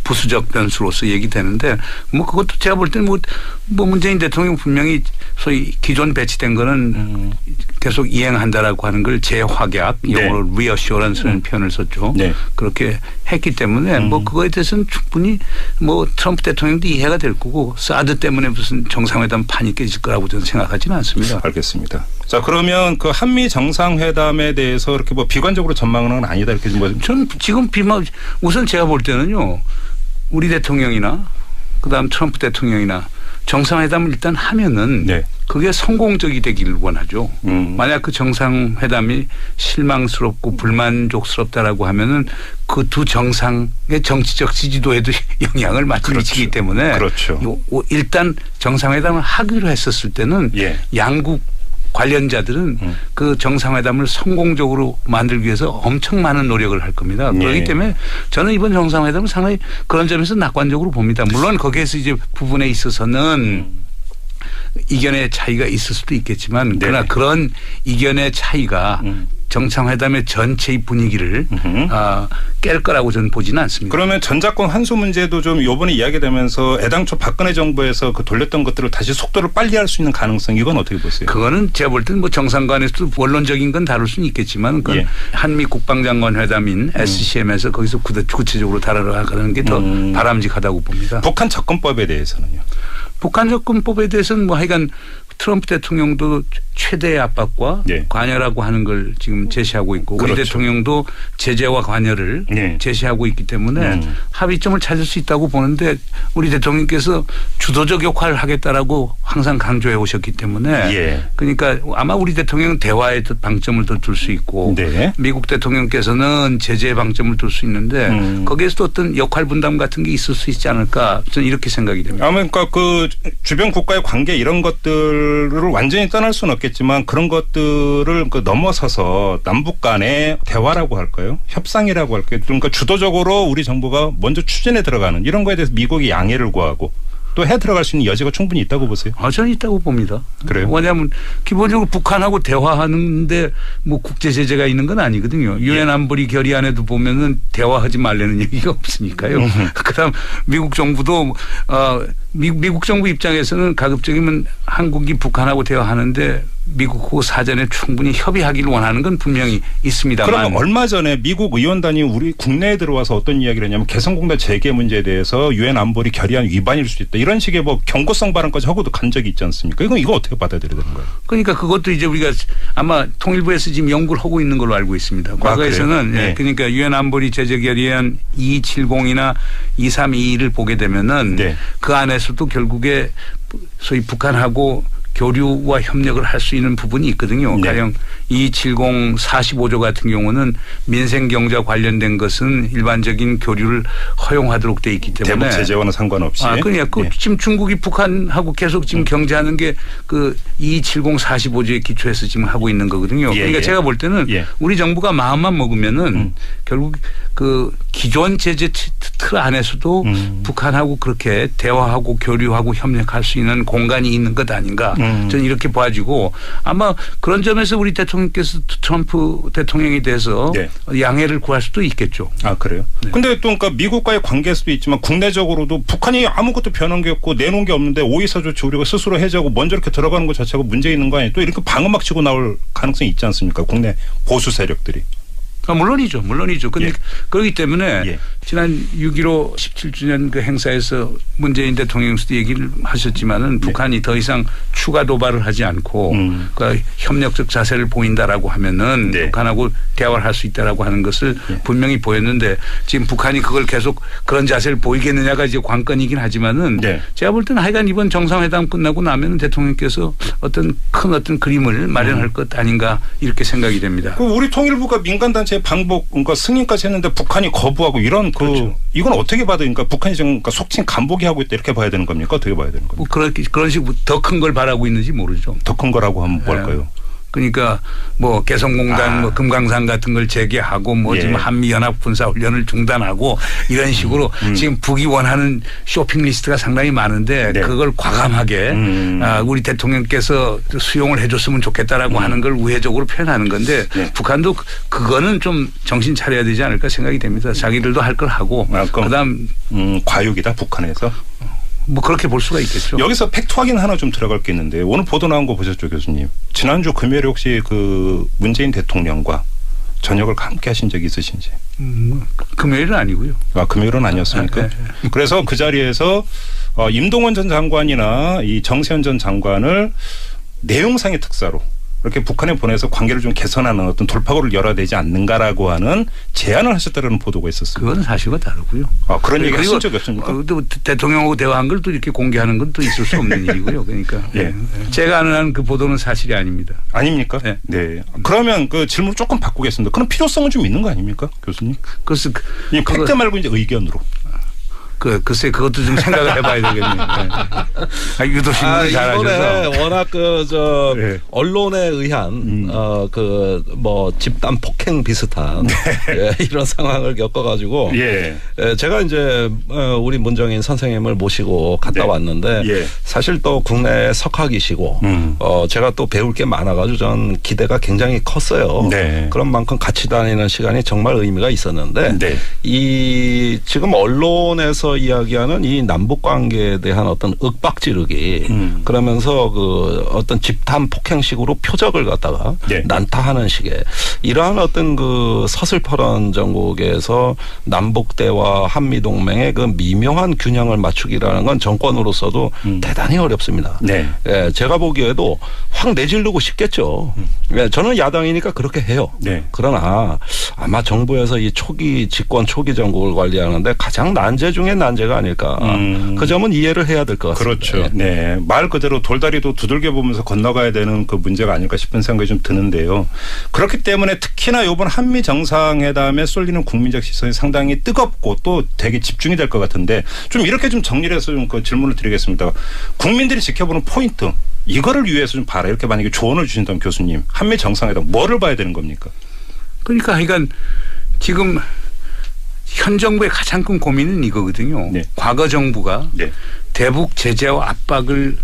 부수적 변수로서 얘기되는데 뭐 그것도 제가 볼 때는 뭐 문재인 대통령 분명히 소위 기존 배치된 거는 계속 이행한다라고 하는 걸 재확약 영어로 reassurance라는 표현을 썼죠. 그렇게 했기 때문에 뭐 그거에 대해서는 충분히 뭐 트럼프 대통령도 이해가 될 거고 사드 때문에 무슨 정상회담 판이 깨질 거라고 저는 생각하지는 않습니다. 알겠습니다. 자, 그러면 그 한미 정상회담에 대해서 이렇게 뭐 비관적으로 전망하는 건 아니다 이렇게 뭐. 전 지금 우선 제가 볼 때는요. 우리 대통령이나 그다음 트럼프 대통령이나 정상회담을 일단 하면은 그게 성공적이 되기를 원하죠. 만약 그 정상회담이 실망스럽고 불만족스럽다라고 하면은 그 두 정상의 정치적 지지도에도 영향을 미치기 때문에 일단 정상회담을 하기로 했었을 때는 양국 관련자들은 그 정상회담을 성공적으로 만들기 위해서 엄청 많은 노력을 할 겁니다. 그렇기 때문에 저는 이번 정상회담은 상당히 그런 점에서 낙관적으로 봅니다. 물론 거기에서 이제 부분에 있어서는 이견의 차이가 있을 수도 있겠지만 그러나 그런 이견의 차이가 정상회담의 전체의 분위기를 깰 거라고 저는 보지는 않습니다. 그러면 전작권 환수 문제도 좀 이번에 이야기되면서 애당초 박근혜 정부에서 그 돌렸던 것들을 다시 속도를 빨리 할 수 있는 가능성 이건 어떻게 보세요? 그거는 제가 볼 때는 뭐 정상 간에서도 원론적인 건 다룰 수는 있겠지만 그건 한미 국방장관 회담인 SCM에서 거기서 구체적으로 다뤄가는 게 더 바람직하다고 봅니다. 북한 접근법에 대해서는요? 북한 접근법에 대해서는 뭐 하여간 트럼프 대통령도 최대의 압박과 관여라고 하는 걸 지금 제시하고 있고 우리 대통령도 제재와 관여를 제시하고 있기 때문에 합의점을 찾을 수 있다고 보는데 우리 대통령께서 주도적 역할을 하겠다라고 항상 강조해 오셨기 때문에 그러니까 아마 우리 대통령은 대화에 방점을 더 둘 수 있고 미국 대통령께서는 제재에 방점을 둘 수 있는데 거기에서도 어떤 역할 분담 같은 게 있을 수 있지 않을까 저는 이렇게 생각이 됩니다. 그러니까 그 주변 국가의 관계 이런 것들을 완전히 떠날 수는 없겠지만 그런 것들을 넘어서서 남북 간의 대화라고 할까요? 협상이라고 할까요? 그러니까 주도적으로 우리 정부가 먼저 추진에 들어가는 이런 거에 대해서 미국이 양해를 구하고 또 해 들어갈 수 있는 여지가 충분히 있다고 보세요? 저는 있다고 봅니다. 그래요? 왜냐하면 기본적으로 북한하고 대화하는데 뭐 국제 제재가 있는 건 아니거든요. 유엔 안보리 결의안에도 보면은 대화하지 말라는 얘기가 없으니까요. 그다음 미국 정부도 미국 정부 입장에서는 가급적이면 한국이 북한하고 대화하는데 미국하고 사전에 충분히 협의하기를 원하는 건 분명히 있습니다만. 그러면 얼마 전에 미국 의원단이 우리 국내에 들어와서 어떤 이야기를 했냐면 개성공단 재개 문제에 대해서 유엔 안보리 결의안 위반일 수도 있다. 이런 식의 뭐 경고성 발언까지 하고도 간 적이 있지 않습니까? 이거 어떻게 받아들여야 되는 거예요? 그러니까 그것도 이제 우리가 아마 통일부에서 지금 연구를 하고 있는 걸로 알고 있습니다. 과거에서는 네. 그러니까 유엔 안보리 제재 결의안 270이나 2322를 보게 되면은 네. 그 안에서도 결국에 소위 북한하고 교류와 협력을 할 수 있는 부분이 있거든요. 네. 가령 270 45조 같은 경우는 민생경제와 관련된 것은 일반적인 교류를 허용하도록 돼 있기 때문에. 대북 제재와는 상관없이. 그러니까 네. 지금 중국이 북한하고 계속 지금 경제하는 게 그 270 45조에 기초해서 지금 하고 있는 거거든요. 그러니까 제가 볼 때는 우리 정부가 마음만 먹으면은 결국 그 기존 제재 틀 안에서도 북한하고 그렇게 대화하고 교류하고 협력할 수 있는 공간이 있는 것 아닌가. 저는 이렇게 봐지고 아마 그런 점에서 우리 대통령께서 트럼프 대통령에 대해서 양해를 구할 수도 있겠죠. 아, 그래요? 네. 근데 또 그러니까 미국과의 관계일 수도 있지만 국내적으로도 북한이 아무것도 변한 게 없고 내놓은 게 없는데 오이사 조치 우리가 스스로 해제하고 먼저 이렇게 들어가는 것 자체가 문제 있는 거 아니에요? 또 이렇게 방어막 치고 나올 가능성이 있지 않습니까? 국내 보수 세력들이. 물론이죠. 근데 그렇기 때문에 지난 6.15 17주년 그 행사에서 문재인 대통령께서도 얘기를 하셨지만은 북한이 더 이상 추가 도발을 하지 않고 그러니까 협력적 자세를 보인다라고 하면은 북한하고 대화를 할 수 있다라고 하는 것을 분명히 보였는데 지금 북한이 그걸 계속 그런 자세를 보이겠느냐가 이제 관건이긴 하지만은 제가 볼 때는 하여간 이번 정상회담 끝나고 나면은 대통령께서 어떤 그림을 마련할 것 아닌가 이렇게 생각이 됩니다. 우리 통일부가 민간단체 방북 그러니까 승인까지 했는데 북한이 거부하고 이런 이건 어떻게 봐야 되니까 북한이 지금 그러니까 속칭 간보기 하고 있다 이렇게 봐야 되는 겁니까? 어떻게 봐야 되는 겁니까? 그런 식으로 더 큰 걸 바라고 있는지 모르죠. 더 큰 거라고 하면 뭘까요? 그러니까 뭐 개성공단 뭐 금강산 같은 걸 재개하고 뭐 지금 한미연합 군사훈련을 중단하고 이런 식으로 지금 북이 원하는 쇼핑 리스트가 상당히 많은데 그걸 과감하게 우리 대통령께서 수용을 해줬으면 좋겠다라고 하는 걸 우회적으로 표현하는 건데 북한도 그거는 좀 정신 차려야 되지 않을까 생각이 됩니다. 자기들도 할 걸 하고 그다음 과욕이다 북한에서. 뭐 그렇게 볼 수가 있겠죠. 여기서 팩트 확인 하나 좀 들어갈 게 있는데 오늘 보도 나온 거 보셨죠, 교수님? 지난주 금요일에 혹시 그 문재인 대통령과 저녁을 함께 하신 적이 있으신지? 금요일은 아니고요. 아, 금요일은 아니었습니까? 그래서 그 자리에서 임동원 전 장관이나 이 정세현 전 장관을 내용상의 특사로 이렇게 북한에 보내서 관계를 좀 개선하는 어떤 돌파구를 열어야 되지 않는가라고 하는 제안을 하셨다는 보도가 있었습니다. 그건 사실과 다르고요. 아, 그런 얘기 하신 적이 없습니까? 또 대통령하고 대화한 걸 또 이렇게 공개하는 건 또 있을 수 없는 일이고요. 그러니까 제가 아는 한 그 보도는 사실이 아닙니다. 아닙니까? 네. 그러면 그 질문을 조금 바꾸겠습니다. 그럼 필요성은 좀 있는 거 아닙니까, 교수님? 그래서 이 팩트 말고 이제 의견으로. 글쎄 그것도 좀 생각을 해봐야 되겠네요. 유도 신문을 잘하셔서 워낙 언론에 의한 뭐 집단 폭행 비슷한 이런 상황을 겪어가지고 제가 이제 우리 문정인 선생님을 모시고 갔다 왔는데 사실 또 국내 석학이시고 제가 또 배울 게 많아가지고 전 기대가 굉장히 컸어요. 그런 만큼 같이 다니는 시간이 정말 의미가 있었는데 이 지금 언론에서 이야기하는 이 남북 관계에 대한 어떤 윽박지르기 그러면서 그 어떤 집단 폭행식으로 표적을 갖다가 난타하는 식의 이러한 어떤 그 서슬퍼런 전국에서 남북 대화 한미 동맹의 그 미묘한 균형을 맞추기라는 건 정권으로서도 대단히 어렵습니다. 제가 보기에도 확 내지르고 싶겠죠. 저는 야당이니까 그렇게 해요. 그러나 아마 정부에서 이 집권 초기 정국을 관리하는데 가장 난제 중에 난제가 아닐까. 그 점은 이해를 해야 될 것 같습니다. 그렇죠. 말 그대로 돌다리도 두들겨 보면서 건너가야 되는 그 문제가 아닐까 싶은 생각이 좀 드는데요. 그렇기 때문에 특히나 이번 한미 정상회담에 쏠리는 국민적 시선이 상당히 뜨겁고 또 되게 집중이 될 것 같은데 좀 이렇게 좀 정리를 해서 좀 그 질문을 드리겠습니다. 국민들이 지켜보는 포인트 이거를 위해서 좀 봐라. 이렇게 만약에 조언을 주신다면 교수님 한미 정상회담 뭐를 봐야 되는 겁니까? 그러니까 지금 현 정부의 가장 큰 고민은 이거거든요. 과거 정부가 대북 제재와 압박을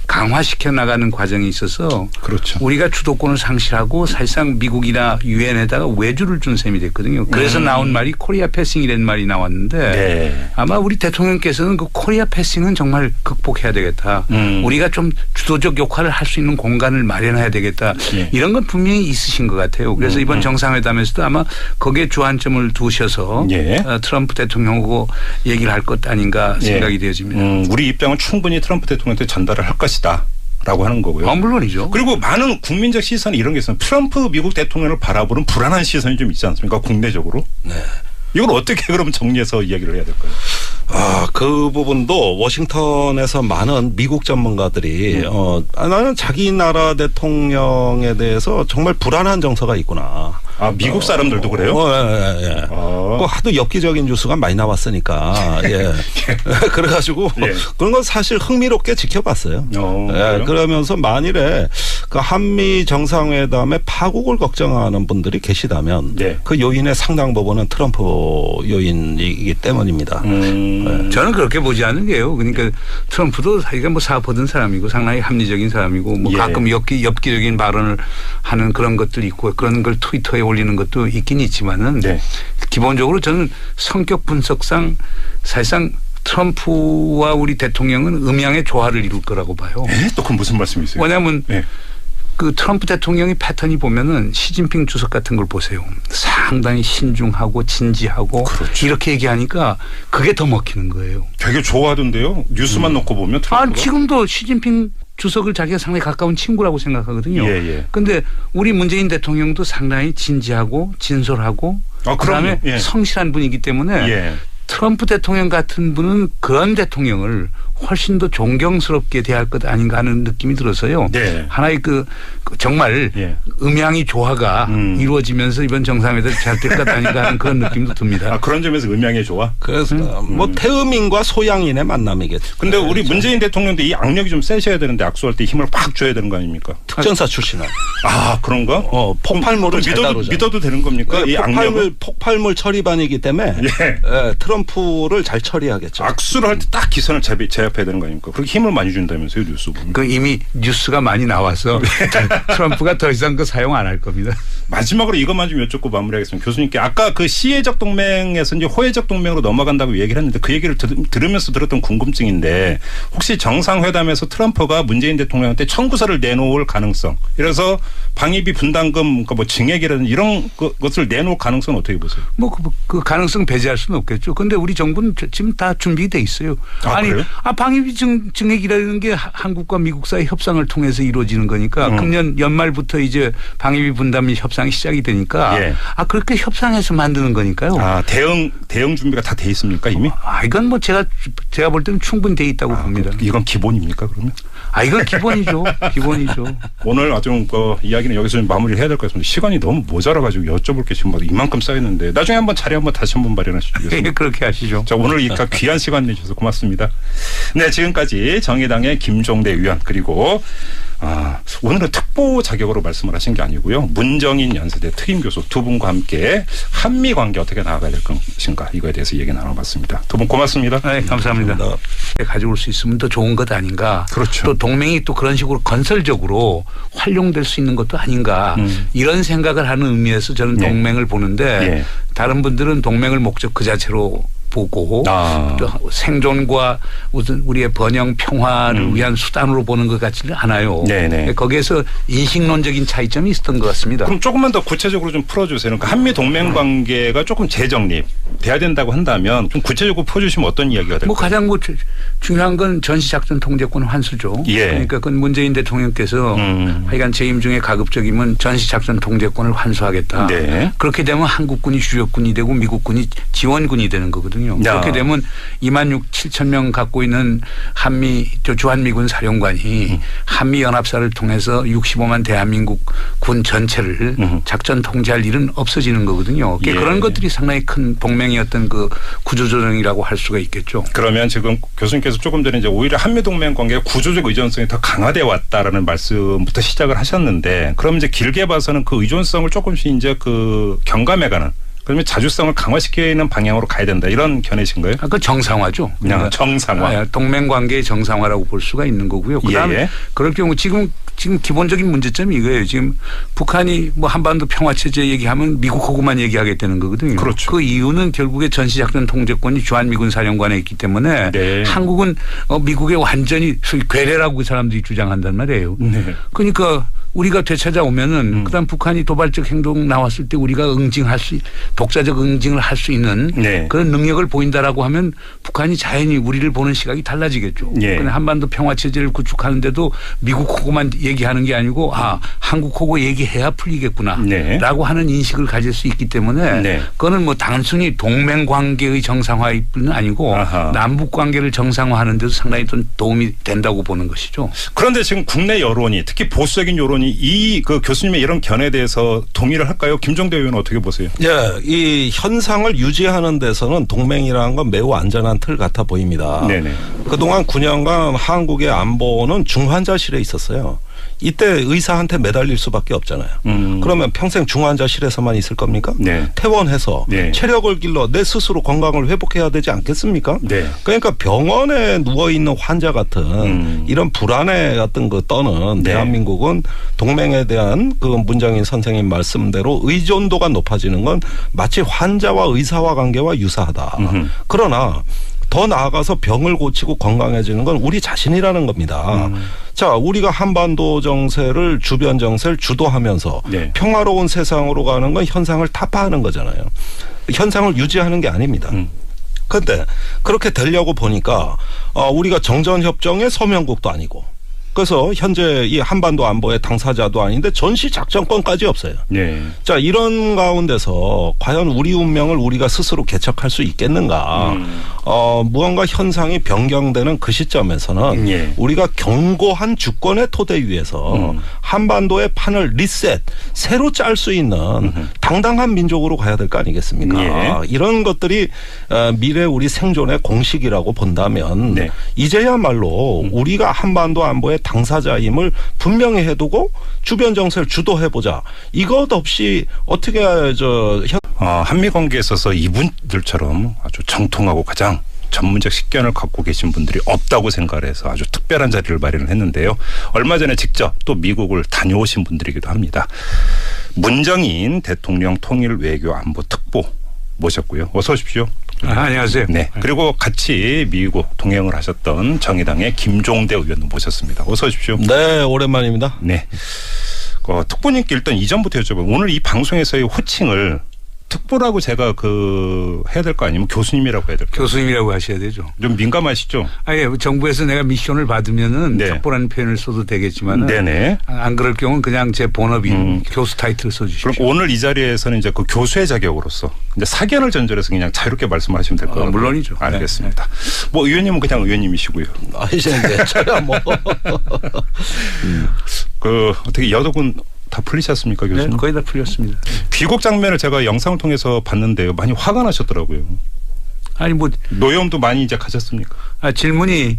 강화시켜 나가는 과정이 있어서 그렇죠. 우리가 주도권을 상실하고 사실상 미국이나 유엔에다가 외주를 준 셈이 됐거든요. 그래서 나온 말이 코리아 패싱이라는 말이 나왔는데 네. 아마 우리 대통령께서는 그 코리아 패싱은 정말 극복해야 되겠다. 우리가 좀 주도적 역할을 할 수 있는 공간을 마련해야 되겠다. 네. 이런 건 분명히 있으신 것 같아요. 그래서 이번 정상회담에서도 아마 거기에 주안점을 두셔서 네. 트럼프 대통령하고 얘기를 할 것 아닌가 생각이 되어집니다. 우리 입장은 충분히 트럼프 대통령한테 전달을 할 것이다. 라고 하는 거고요. 물론이죠. 그리고 많은 국민적 시선이 이런 게 있어요. 트럼프 미국 대통령을 바라보는 불안한 시선이 좀 있지 않습니까? 국내적으로. 네. 이걸 어떻게 그러면 정리해서 이야기를 해야 될까요? 그 부분도 워싱턴에서 많은 미국 전문가들이 나는 자기 나라 대통령에 대해서 정말 불안한 정서가 있구나. 미국 사람들도 그래요? 예. 하도 엽기적인 뉴스가 많이 나왔으니까. 예. 그래가지고 그런 건 사실 흥미롭게 지켜봤어요. 예. 그러면서 만일에 그 한미 정상회담의 파국을 걱정하는 분들이 계시다면 그 요인의 상당 부분은 트럼프 요인이기 때문입니다. 저는 그렇게 보지 않는 게요. 그러니까 트럼프도 자기가 뭐 사업하던 사람이고 상당히 합리적인 사람이고 뭐 가끔 엽기적인 발언을 하는 그런 것들이 있고 그런 걸 트위터에 올리는 것도 있긴 있지만은 기본적으로 저는 성격 분석상 사실상 트럼프와 우리 대통령은 음양의 조화를 이룰 거라고 봐요. 또 그건 무슨 말씀이세요? 왜냐하면 그 트럼프 대통령의 패턴이 보면은 시진핑 주석 같은 걸 보세요. 상당히 신중하고 진지하고 이렇게 얘기하니까 그게 더 먹히는 거예요. 되게 좋아하던데요. 뉴스만 놓고 보면 트럼프가. 지금도 시진핑 주석을 자기가 상당히 가까운 친구라고 생각하거든요. 그런데 우리 문재인 대통령도 상당히 진지하고 진솔하고 그다음에 성실한 분이기 때문에 트럼프 대통령 같은 분은 그런 대통령을 훨씬 더 존경스럽게 대할 것 아닌가 하는 느낌이 들어서요. 하나의 정말 음양이 조화가 이루어지면서 이번 정상회담이 잘 될 것 아닌가 하는 그런 느낌도 듭니다. 그런 점에서 음양의 조화? 그래서 뭐 태음인과 소양인의 만남이겠죠. 근데 우리 문재인 대통령도 이 악력이 좀 세셔야 되는데 악수할 때 힘을 팍 줘야 되는 거 아닙니까? 특전사 출신은. 그런가? 폭발물을 믿어도 되는 겁니까? 이 폭발물 처리반이기 때문에 트럼프를 잘 처리하겠죠. 악수를 할 때 딱 기선을 제압해야 되는 거 아닙니까? 그렇게 힘을 많이 준다면서요, 뉴스 보면. 이미 뉴스가 많이 나와서 트럼프가 더 이상 사용 안 할 겁니다. 마지막으로 이것만 좀 여쭙고 마무리하겠습니다. 교수님께 아까 그 시혜적 동맹에서 이제 호혜적 동맹으로 넘어간다고 얘기를 했는데 그 얘기를 들으면서 들었던 궁금증인데 혹시 정상회담에서 트럼프가 문재인 대통령한테 청구서를 내놓을 가능성, 이래서 방위비 분담금 뭐 증액이라든 이런 것을 내놓을 가능성은 어떻게 보세요? 그 가능성 배제할 수는 없겠죠. 그런데 우리 정부는 지금 다 준비돼 있어요. 그래요? 방위비 증액이라는 게 한국과 미국 사이 협상을 통해서 이루어지는 거니까 금년 연말부터 이제 방위비 분담 협상이 시작이 되니까 그렇게 협상해서 만드는 거니까요. 대응 준비가 다 돼 있습니까 이미? 이건 뭐 제가 볼 때는 충분히 돼 있다고 봅니다. 이건 기본입니까 그러면? 이건 기본이죠. 기본이죠. 오늘 아주 이야기는 여기서 좀 마무리를 해야 될 것 같습니다. 시간이 너무 모자라가지고 여쭤볼 게 지금 이만큼 쌓였는데 나중에 자리 다시 한번 마련하시겠습니다. 그렇게 하시죠. 자, 오늘 이 귀한 시간 내주셔서 고맙습니다. 네, 지금까지 정의당의 김종대 의원 그리고 오늘은 특보 자격으로 말씀을 하신 게 아니고요. 문정인 연세대 특임교수 두 분과 함께 한미 관계 어떻게 나아가야 될 것인가 이거에 대해서 얘기 나눠봤습니다. 두 분 고맙습니다. 네, 감사합니다. 가져올 수 있으면 더 좋은 것 아닌가. 그렇죠. 또 동맹이 또 그런 식으로 건설적으로 활용될 수 있는 것도 아닌가. 이런 생각을 하는 의미에서 저는 동맹을 보는데 다른 분들은 동맹을 목적 그 자체로 보고 또 생존과 무슨 우리의 번영 평화를 위한 수단으로 보는 것 같지는 않아요. 거기에서 인식론적인 차이점이 있었던 것 같습니다. 그럼 조금만 더 구체적으로 좀 풀어주세요. 그러니까 한미 동맹 관계가 조금 재정립돼야 된다고 한다면 좀 구체적으로 풀어주시면 어떤 이야기가 될까요? 가장 중요한 건 전시작전 통제권 환수죠. 그러니까 그건 문재인 대통령께서 하여간 재임 중에 가급적이면 전시작전 통제권을 환수하겠다. 그렇게 되면 한국군이 주력군이 되고 미국군이 지원군이 되는 거거든요. 그렇게 되면 2만 7천 명 갖고 있는 주한미군 사령관이 한미연합사를 통해서 65만 대한민국 군 전체를 작전 통제할 일은 없어지는 거거든요. 그런 것들이 상당히 큰 동맹의 어떤 그 구조조정이라고 할 수가 있겠죠. 그러면 지금 교수님께서 조금 전에 이제 오히려 한미동맹 관계가 구조적 의존성이 더 강화돼 왔다라는 말씀부터 시작을 하셨는데 그럼 이제 길게 봐서는 그 의존성을 조금씩 이제 경감해가는 그러면 자주성을 강화시키는 방향으로 가야 된다 이런 견해신가요? 그 정상화죠. 그냥 정상화. 동맹 관계의 정상화라고 볼 수가 있는 거고요. 그다음에 그럴 경우 지금 기본적인 문제점이 이거예요. 지금 북한이 뭐 한반도 평화체제 얘기하면 미국하고만 얘기하게 되는 거거든요. 그렇죠. 그 이유는 결국에 전시작전 통제권이 주한미군 사령관에 있기 때문에 네. 한국은 미국의 완전히 소위 괴뢰라고 그 사람들이 주장한단 말이에요. 네. 그러니까 우리가 되찾아오면은 그다음 북한이 도발적 행동 나왔을 때 우리가 독자적 응징을 할 수 있는 네. 그런 능력을 보인다라고 하면 북한이 자연히 우리를 보는 시각이 달라지겠죠. 네. 그런데 한반도 평화체제를 구축하는데도 미국하고만 얘기하는 게 아니고 한국하고 얘기해야 풀리겠구나 네. 라고 하는 인식을 가질 수 있기 때문에 네. 그거는 뭐 단순히 동맹 관계의 정상화일 뿐은 아니고 남북 관계를 정상화하는 데도 상당히 좀 도움이 된다고 보는 것이죠. 그런데 지금 국내 여론이 특히 보수적인 여론이 그 교수님의 이런 견해에 대해서 동의를 할까요? 김종대 의원은 어떻게 보세요? 예, 이 현상을 유지하는 데서는 동맹이라는 건 매우 안전한 틀 같아 보입니다. 네네. 그동안 9년간 한국의 안보는 중환자실에 있었어요. 이때 의사한테 매달릴 수밖에 없잖아요. 그러면 평생 중환자실에서만 있을 겁니까? 네. 퇴원해서 네. 체력을 길러 내 스스로 건강을 회복해야 되지 않겠습니까? 네. 그러니까 병원에 누워있는 환자 같은 이런 불안의 어떤 그 떠는 네. 대한민국은 동맹에 대한 그 문정인 선생님 말씀대로 의존도가 높아지는 건 마치 환자와 의사와 관계와 유사하다. 그러나 더 나아가서 병을 고치고 건강해지는 건 우리 자신이라는 겁니다. 자, 우리가 한반도 정세를 주변 정세를 주도하면서 네. 평화로운 세상으로 가는 건 현상을 타파하는 거잖아요. 현상을 유지하는 게 아닙니다. 그런데 그렇게 되려고 보니까 우리가 정전협정의 서명국도 아니고 그래서 현재 이 한반도 안보의 당사자도 아닌데 전시 작전권까지 없어요. 네. 자, 이런 가운데서 과연 우리 운명을 우리가 스스로 개척할 수 있겠는가? 무언가 현상이 변경되는 그 시점에서는 예. 우리가 견고한 주권의 토대 위에서 한반도의 판을 리셋, 새로 짤 수 있는 당당한 민족으로 가야 될 거 아니겠습니까? 예. 이런 것들이 미래 우리 생존의 공식이라고 본다면 네. 이제야말로 우리가 한반도 안보의 당사자임을 분명히 해두고 주변 정세를 주도해보자. 이것 없이 어떻게 한미 관계에 있어서 이분들처럼 아주 정통하고 가장 전문적 식견을 갖고 계신 분들이 없다고 생각을 해서 아주 특별한 자리를 마련을 했는데요. 얼마 전에 직접 또 미국을 다녀오신 분들이기도 합니다. 문정인 대통령 통일 외교 안보 특보 모셨고요. 어서 오십시오. 안녕하세요. 네. 그리고 같이 미국 동행을 하셨던 정의당의 김종대 의원도 모셨습니다. 어서 오십시오. 네, 오랜만입니다. 네. 특보님께 일단 이전부터 여쭤봐요. 오늘 이 방송에서의 호칭을 특보라고 제가 해야 될 거 아니면 교수님이라고 해야 될까요? 교수님이라고 하셔야 되죠. 좀 민감하시죠? 예, 정부에서 내가 미션을 받으면은 네. 특보라는 표현을 써도 되겠지만 네네. 안 그럴 경우는 그냥 제 본업인 교수 타이틀을 써주십시오. 그럼 오늘 이 자리에서는 이제 그 교수의 자격으로서 이제 사견을 전제해서 그냥 자유롭게 말씀하시면 될 거예요. 물론이죠. 알겠습니다. 네. 뭐 의원님은 그냥 의원님이시고요. 이제 저야 뭐. 어떻게 여덕은 다 풀리셨습니까, 교수님? 네, 거의 다 풀렸습니다. 귀국 장면을 제가 영상을 통해서 봤는데요. 많이 화가 나셨더라고요. 아니 뭐 노여움도 많이 이제 가셨습니까? 질문이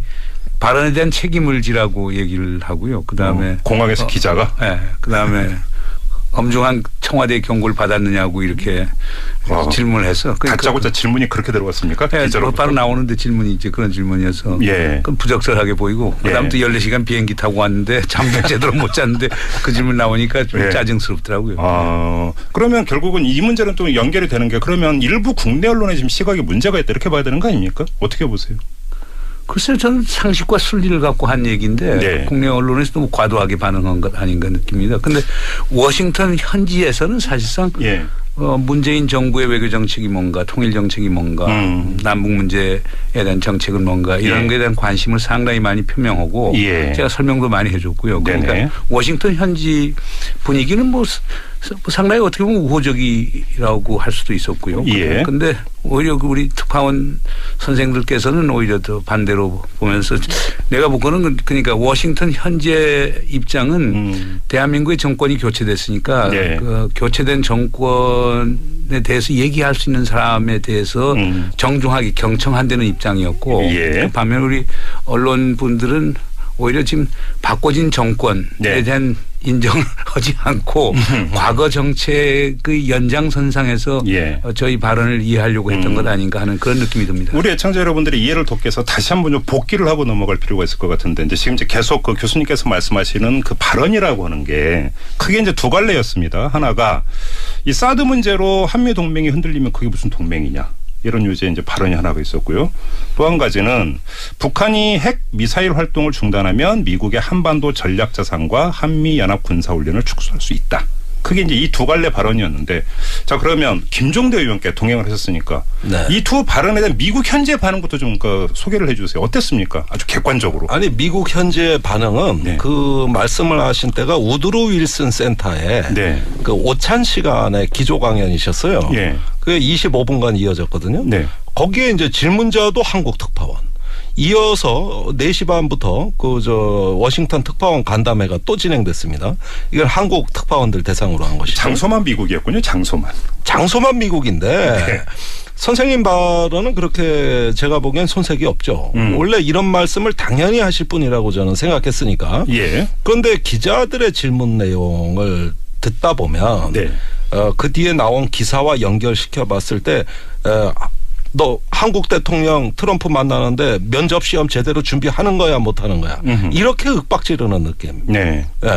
발언에 대한 책임을 지라고 얘기를 하고요. 그다음에 공항에서 기자가? 네. 그다음에 엄중한 청와대 경고를 받았느냐고 이렇게 질문을 해서 다짜고짜 질문이 그렇게 들어갔습니까? 네, 바로 나오는데 질문이 이제 그런 질문이어서 예. 그럼 부적절하게 보이고 그다음 또 14시간 비행기 타고 왔는데 잠도 제대로 못 잤는데 그 질문 나오니까 좀 예. 짜증스럽더라고요. 그러면 결국은 이 문제는 또 연결이 되는 게 그러면 일부 국내 언론의 지금 시각에 문제가 있다 이렇게 봐야 되는 거 아닙니까? 어떻게 보세요? 글쎄요, 저는 상식과 순리를 갖고 한 얘기인데 네. 국내 언론에서 너무 과도하게 반응한 것 아닌가 느낍니다. 그런데 워싱턴 현지에서는 사실상 예. 문재인 정부의 외교 정책이 뭔가, 통일 정책이 뭔가, 남북 문제에 대한 정책은 뭔가 이런 예. 것에 대한 관심을 상당히 많이 표명하고 예. 제가 설명도 많이 해줬고요. 그러니까 네네. 워싱턴 현지 분위기는 뭐 상당히 어떻게 보면 우호적이라고 할 수도 있었고요. 그런데 예. 오히려 우리 특파원 선생들께서는 오히려 더 반대로 보면서 내가 보고는 그러니까 워싱턴 현재 입장은 대한민국의 정권이 교체됐으니까 네. 그 교체된 정권에 대해서 얘기할 수 있는 사람에 대해서 정중하게 경청한다는 입장이었고 예. 반면 우리 언론 분들은 오히려 지금 바꿔진 정권에 네. 대한 인정을 하지 않고 과거 정책의 연장선상에서 예. 저희 발언을 이해하려고 했던 것 아닌가 하는 그런 느낌이 듭니다. 우리 애청자 여러분들이 이해를 돕기 위해서 다시 한번 좀 복기를 하고 넘어갈 필요가 있을 것 같은데 이제 지금 이제 계속 그 교수님께서 말씀하시는 그 발언이라고 하는 게 크게 이제 두 갈래였습니다. 하나가 이 사드 문제로 한미 동맹이 흔들리면 그게 무슨 동맹이냐. 이런 유지의 이제 발언이 하나가 있었고요. 또 한 가지는 북한이 핵 미사일 활동을 중단하면 미국의 한반도 전략 자산과 한미 연합 군사 훈련을 축소할 수 있다. 그게 이제 이 두 갈래 발언이었는데 자 그러면 김종대 의원께 동행을 하셨으니까 네. 이 두 발언에 대한 미국 현재 반응부터 좀 소개를 해 주세요. 어땠습니까? 아주 객관적으로. 아니 미국 현재 반응은 네. 그 말씀을 하신 때가 우드로 윌슨 센터에 네. 그 오찬 시간에 기조 강연이셨어요. 예. 그게 25분간 이어졌거든요. 네. 거기에 이제 질문자도 한국 특파원. 이어서 4시 반부터 워싱턴 특파원 간담회가 또 진행됐습니다. 이건 한국 특파원들 대상으로 한 것이죠. 장소만 미국이었군요. 장소만 미국인데 네. 선생님 발언은 그렇게 제가 보기엔 손색이 없죠. 원래 이런 말씀을 당연히 하실 분이라고 저는 생각했으니까. 예. 그런데 기자들의 질문 내용을 듣다 보면 네. 그 뒤에 나온 기사와 연결시켜 봤을 때 너 한국 대통령 트럼프 만나는데 면접 시험 제대로 준비하는 거야 못하는 거야. 이렇게 윽박지르는 느낌. 네. 예.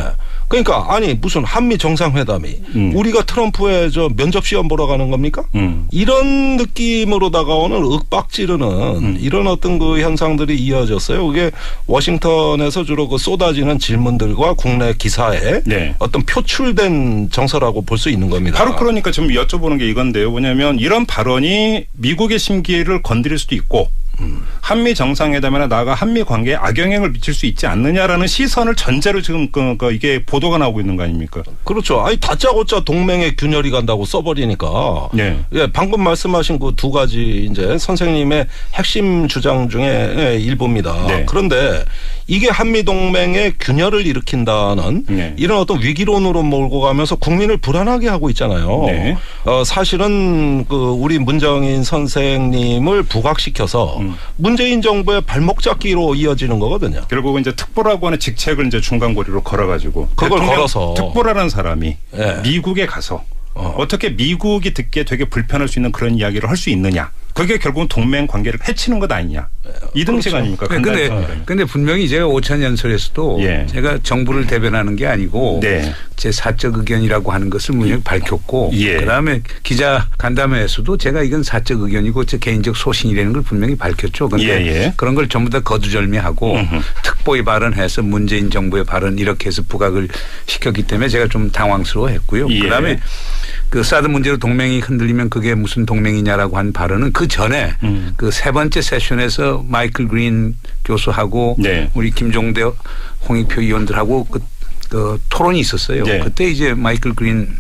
그러니까 아니 무슨 한미 정상회담이 우리가 트럼프의 면접 시험 보러 가는 겁니까? 이런 느낌으로 다가오는 윽박지르는 이런 어떤 그 현상들이 이어졌어요. 그게 워싱턴에서 주로 그 쏟아지는 질문들과 국내 기사에 네. 어떤 표출된 정서라고 볼 수 있는 겁니다. 바로 그러니까 좀 여쭤보는 게 이건데요. 뭐냐면 이런 발언이 미국의 심기를 건드릴 수도 있고 한미 정상회담이나 나아가 한미 관계에 악영향을 미칠 수 있지 않느냐라는 시선을 전제로 지금 이게 보도가 나오고 있는 거 아닙니까? 그렇죠. 아니 다짜고짜 동맹에 균열이 간다고 써버리니까. 네. 예, 방금 말씀하신 그 두 가지 이제 선생님의 핵심 주장 중에 일부입니다. 네. 그런데 이게 한미 동맹의 균열을 일으킨다는 네. 이런 어떤 위기론으로 몰고 가면서 국민을 불안하게 하고 있잖아요. 네. 사실은 그 우리 문정인 선생님을 부각시켜서 문재인 정부의 발목 잡기로 이어지는 거거든요. 결국은 이제 특보라고 하는 직책을 이제 중간고리로 걸어가지고 그걸 걸어서 특보라는 사람이 네. 미국에 가서 어떻게 미국이 듣기에 되게 불편할 수 있는 그런 이야기를 할 수 있느냐. 그게 결국은 동맹 관계를 해치는 것 아니냐. 이등식 그렇죠. 아닙니까? 근데 분명히 제가 오찬 연설에서도 예. 제가 정부를 대변하는 게 아니고 네. 제 사적 의견이라고 하는 것을 분명히 밝혔고 예. 그다음에 기자 간담회에서도 제가 이건 사적 의견이고 제 개인적 소신이라는 걸 분명히 밝혔죠. 그런데 예. 그런 걸 전부 다 거두절미하고 특보의 발언해서 문재인 정부의 발언 이렇게 해서 부각을 시켰기 때문에 제가 좀 당황스러워했고요. 예. 그다음에 그 사드 문제로 동맹이 흔들리면 그게 무슨 동맹이냐라고 한 발언은 그 전에 그 세 번째 세션에서 마이클 그린 교수하고 네. 우리 김종대 홍익표 의원들하고 그 토론이 있었어요. 네. 그때 이제 마이클 그린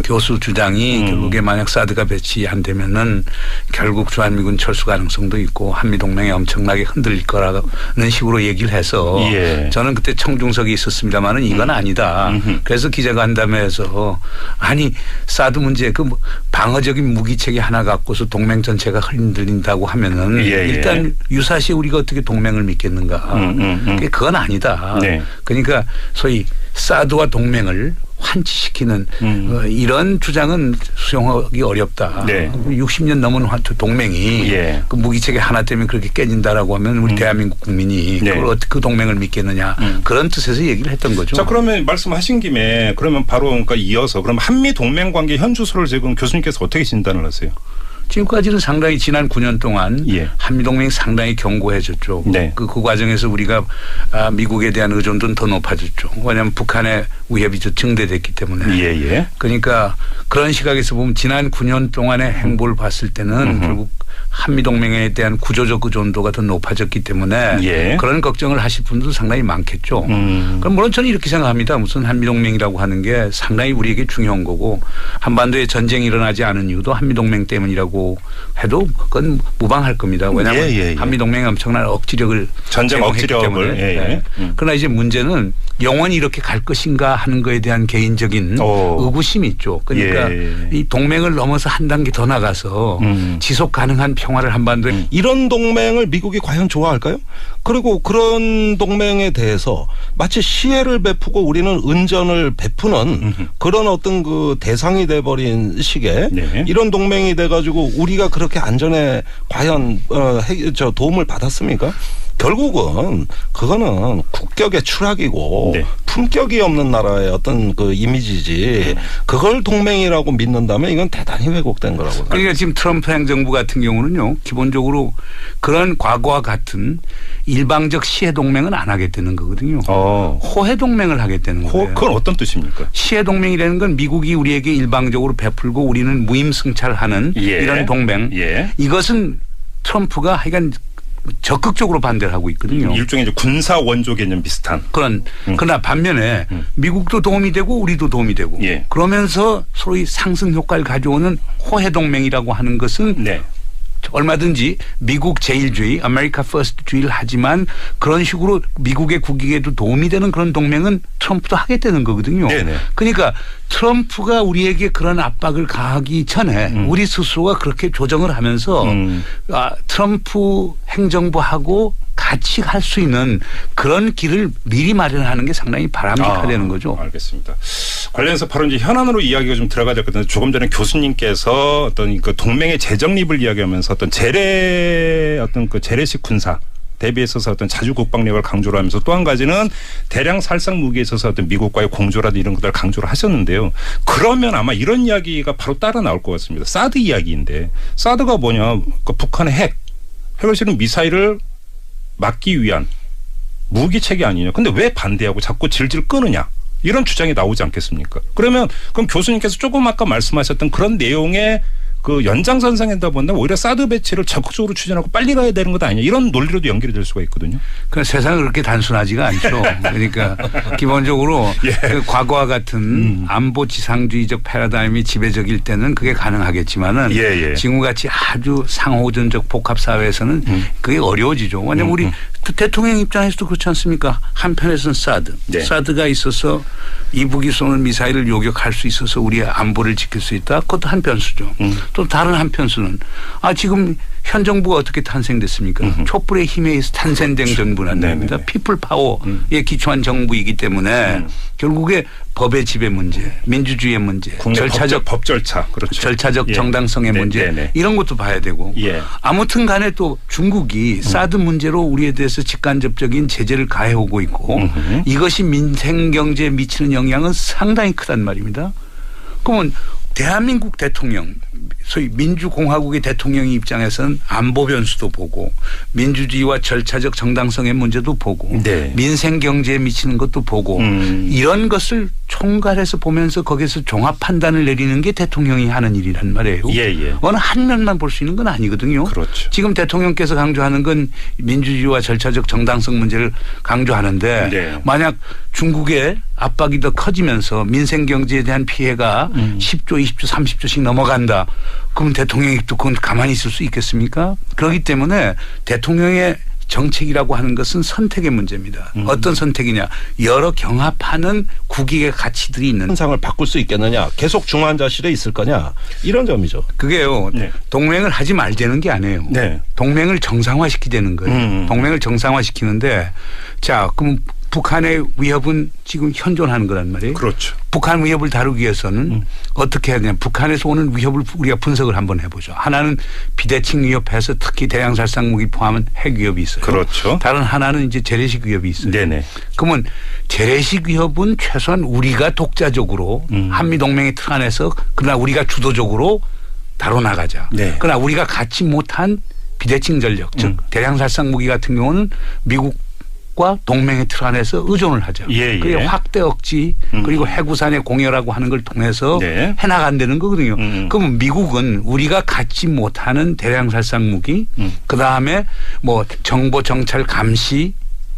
교수 주장이 결국에 만약 사드가 배치 안 되면은 결국 주한미군 철수 가능성도 있고 한미동맹이 엄청나게 흔들릴 거라는 식으로 얘기를 해서 예. 저는 그때 청중석에 있었습니다만은 이건 아니다. 그래서 기자간담회에서 아니 사드 문제 그 방어적인 무기체계 하나 갖고서 동맹 전체가 흔들린다고 하면은 예. 일단 유사시 우리가 어떻게 동맹을 믿겠는가. 그건 아니다. 네. 그러니까 소위 사드와 동맹을 환치시키는 이런 주장은 수용하기 어렵다. 네. 60년 넘은 동맹이 예. 그 무기체계 하나 때문에 그렇게 깨진다라고 하면 우리 대한민국 국민이 네. 그걸 어떻게 그 동맹을 믿겠느냐 그런 뜻에서 얘기를 했던 거죠. 자 그러면 말씀하신 김에 그러면 바로 그러니까 이어서 그럼 한미 동맹 관계 현 주소를 지금 교수님께서 어떻게 진단을 하세요? 지금까지는 상당히 지난 9년 동안 예. 한미동맹이 상당히 견고해졌죠. 네. 그 과정에서 우리가 미국에 대한 의존도는 더 높아졌죠. 왜냐하면 북한의 위협이 증대됐기 때문에. 예. 그러니까 그런 시각에서 보면 지난 9년 동안의 행보를 봤을 때는 결국 한미동맹에 대한 구조적 의존도가 더 높아졌기 때문에 예. 그런 걱정을 하실 분들도 상당히 많겠죠. 그럼 물론 저는 이렇게 생각합니다. 무슨 한미동맹이라고 하는 게 상당히 우리에게 중요한 거고 한반도에 전쟁이 일어나지 않은 이유도 한미동맹 때문이라고 해도 그건 무방할 겁니다. 왜냐하면 예. 한미동맹이 엄청난 억지력을 전쟁 제공했기 억지력을. 때문에. 그러나 이제 문제는 영원히 이렇게 갈 것인가 하는 거에 대한 개인적인 의구심이 있죠. 그러니까 이 동맹을 넘어서 한 단계 더 나가서 지속 가능한 평화를 한반도에 이런 동맹을 미국이 과연 좋아할까요? 그리고 그런 동맹에 대해서 마치 시혜를 베푸고 우리는 은전을 베푸는 그런 어떤 그 대상이 돼버린 식의 이런 동맹이 돼가지고 우리가 그렇게 안전에 과연 도움을 받았습니까? 결국은 그거는 국격의 추락이고 품격이 없는 나라의 어떤 그 이미지지 그걸 동맹이라고 믿는다면 이건 대단히 왜곡된 거라고. 그러니까 지금 트럼프 행정부 같은 경우는요. 기본적으로 그런 과거와 같은 일방적 시해 동맹은 안 하겠다는 거거든요. 호해 동맹을 하겠다는 거예요. 그건 어떤 뜻입니까? 시해 동맹이라는 건 미국이 우리에게 일방적으로 베풀고 우리는 무임승차하는 이런 동맹. 이것은 트럼프가 하여간 적극적으로 반대를 하고 있거든요. 일종의 이제 군사 원조 개념 비슷한. 그러나 반면에 미국도 도움이 되고 우리도 도움이 되고 그러면서 서로의 상승 효과를 가져오는 호해 동맹이라고 하는 것은 얼마든지 미국 제일주의, 아메리카 퍼스트주의를 하지만 그런 식으로 미국의 국익에도 도움이 되는 그런 동맹은 트럼프도 하겠다는 거거든요. 그러니까 트럼프가 우리에게 그런 압박을 가하기 전에 우리 스스로가 그렇게 조정을 하면서 트럼프 행정부하고 같이 갈 수 있는 그런 길을 미리 마련하는 게 상당히 바람직하다는 거죠. 알겠습니다. 관련해서 바로 이제 현안으로 이야기가 좀 들어가야 될 것 같은데 조금 전에 교수님께서 어떤 그 동맹의 재정립을 이야기하면서 어떤 재래식 군사 대비에 있어서 어떤 자주 국방력을 강조를 하면서 또 한 가지는 대량 살상 무기에 있어서 어떤 미국과의 공조라든지 이런 것들을 강조를 하셨는데요. 그러면 아마 이런 이야기가 바로 따라 나올 것 같습니다. 사드 이야기인데 사드가 뭐냐? 그 북한의 핵을 실은 미사일을 막기 위한 무기 체계 아니냐. 근데 왜 반대하고 자꾸 질질 끄느냐. 이런 주장이 나오지 않겠습니까? 그럼 교수님께서 조금 아까 말씀하셨던 그런 내용의 그 연장선상에다 본다면 오히려 사드 배치를 적극적으로 추진하고 빨리 가야 되는 것 아니냐. 이런 논리로도 연결이 될 수가 있거든요. 그러니까 세상은 그렇게 단순하지가 않죠. 그러니까 기본적으로 그 과거와 같은 안보 지상주의적 패러다임이 지배적일 때는 그게 가능하겠지만은 지금같이 아주 상호전적 복합사회에서는 그게 어려워지죠. 왜냐하면 우리 대통령 입장에서도 그렇지 않습니까? 한편에서는 사드가 있어서 이북이 쏘는 미사일을 요격할 수 있어서 우리의 안보를 지킬 수 있다. 그것도 한 변수죠. 또 다른 한 변수는 지금 현 정부가 어떻게 탄생됐습니까? 촛불의 힘에 의해서 탄생된 정부는 아닙니다. 피플 파워에 기초한 정부이기 때문에 결국에 법의 지배 문제, 민주주의의 문제, 법 절차, 그렇죠. 절차적 정당성의 문제 이런 것도 봐야 되고 아무튼 간에 또 중국이 사드 문제로 우리에 대해서 직간접적인 제재를 가해오고 있고 이것이 민생 경제에 미치는 영향은 상당히 크단 말입니다. 그러면 대한민국 대통령 소위 민주공화국의 대통령의 입장에서는 안보 변수도 보고 민주주의와 절차적 정당성의 문제도 보고 민생 경제에 미치는 것도 보고 이런 것을 총괄해서 보면서 거기서 종합 판단을 내리는 게 대통령이 하는 일이란 말이에요. 어느 한 면만 볼 수 있는 건 아니거든요. 그렇죠. 지금 대통령께서 강조하는 건 민주주의와 절차적 정당성 문제를 강조하는데 만약 중국의 압박이 더 커지면서 민생 경제에 대한 피해가 10조, 20조, 30조씩 넘어간다. 그럼 대통령이 또 그건 가만히 있을 수 있겠습니까? 그렇기 때문에 대통령의 정책이라고 하는 것은 선택의 문제입니다. 어떤 선택이냐. 여러 경합하는 국익의 가치들이 있는. 현상을 바꿀 수 있겠느냐. 계속 중환자실에 있을 거냐. 이런 점이죠. 그게요. 동맹을 하지 말자는 게 아니에요. 동맹을 정상화시키자는 거예요. 동맹을 정상화시키는데 자 그럼 북한의 위협은 지금 현존하는 거란 말이에요. 그렇죠. 북한 위협을 다루기 위해서는 어떻게 해야 되냐. 북한에서 오는 위협을 우리가 분석을 한번 해보죠. 하나는 비대칭 위협해서 특히 대량살상 무기 포함한 핵 위협이 있어요. 그렇죠. 다른 하나는 이제 재래식 위협이 있어요. 그러면 재래식 위협은 최소한 우리가 독자적으로 한미동맹의 틀 안에서 그러나 우리가 주도적으로 다뤄나가자. 그러나 우리가 갖지 못한 비대칭 전력 즉 대량살상 무기 같은 경우는 미국 과 동맹의 틀 안에서 의존을 하죠. 그게 확대 억지 그리고 해구산의 공여라고 하는 걸 통해서 해나간다는 거거든요. 그러면 미국은 우리가 갖지 못하는 대량살상 무기 그다음에 뭐 정보 정찰 감시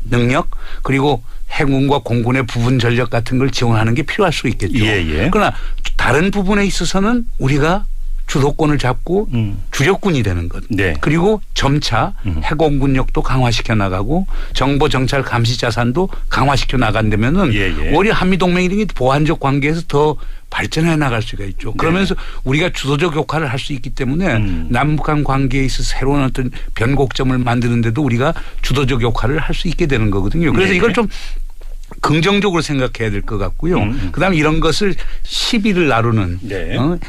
능력 그리고 해군과 공군의 부분 전력 같은 걸 지원하는 게 필요할 수 있겠죠. 그러나 다른 부분에 있어서는 우리가 주도권을 잡고 주력군이 되는 것. 네. 그리고 점차 해공군력도 강화시켜 나가고 정보 정찰 감시 자산도 강화시켜 나간다면은 오히려 한미동맹 이런 게 보완적 관계에서 더 발전해 나갈 수가 있죠. 그러면서 우리가 주도적 역할을 할 수 있기 때문에 남북한 관계에 있어 새로운 어떤 변곡점을 만드는데도 우리가 주도적 역할을 할 수 있게 되는 거거든요. 그래서 이걸 좀 긍정적으로 생각해야 될 것 같고요. 그다음에 이런 것을 시비를 나누는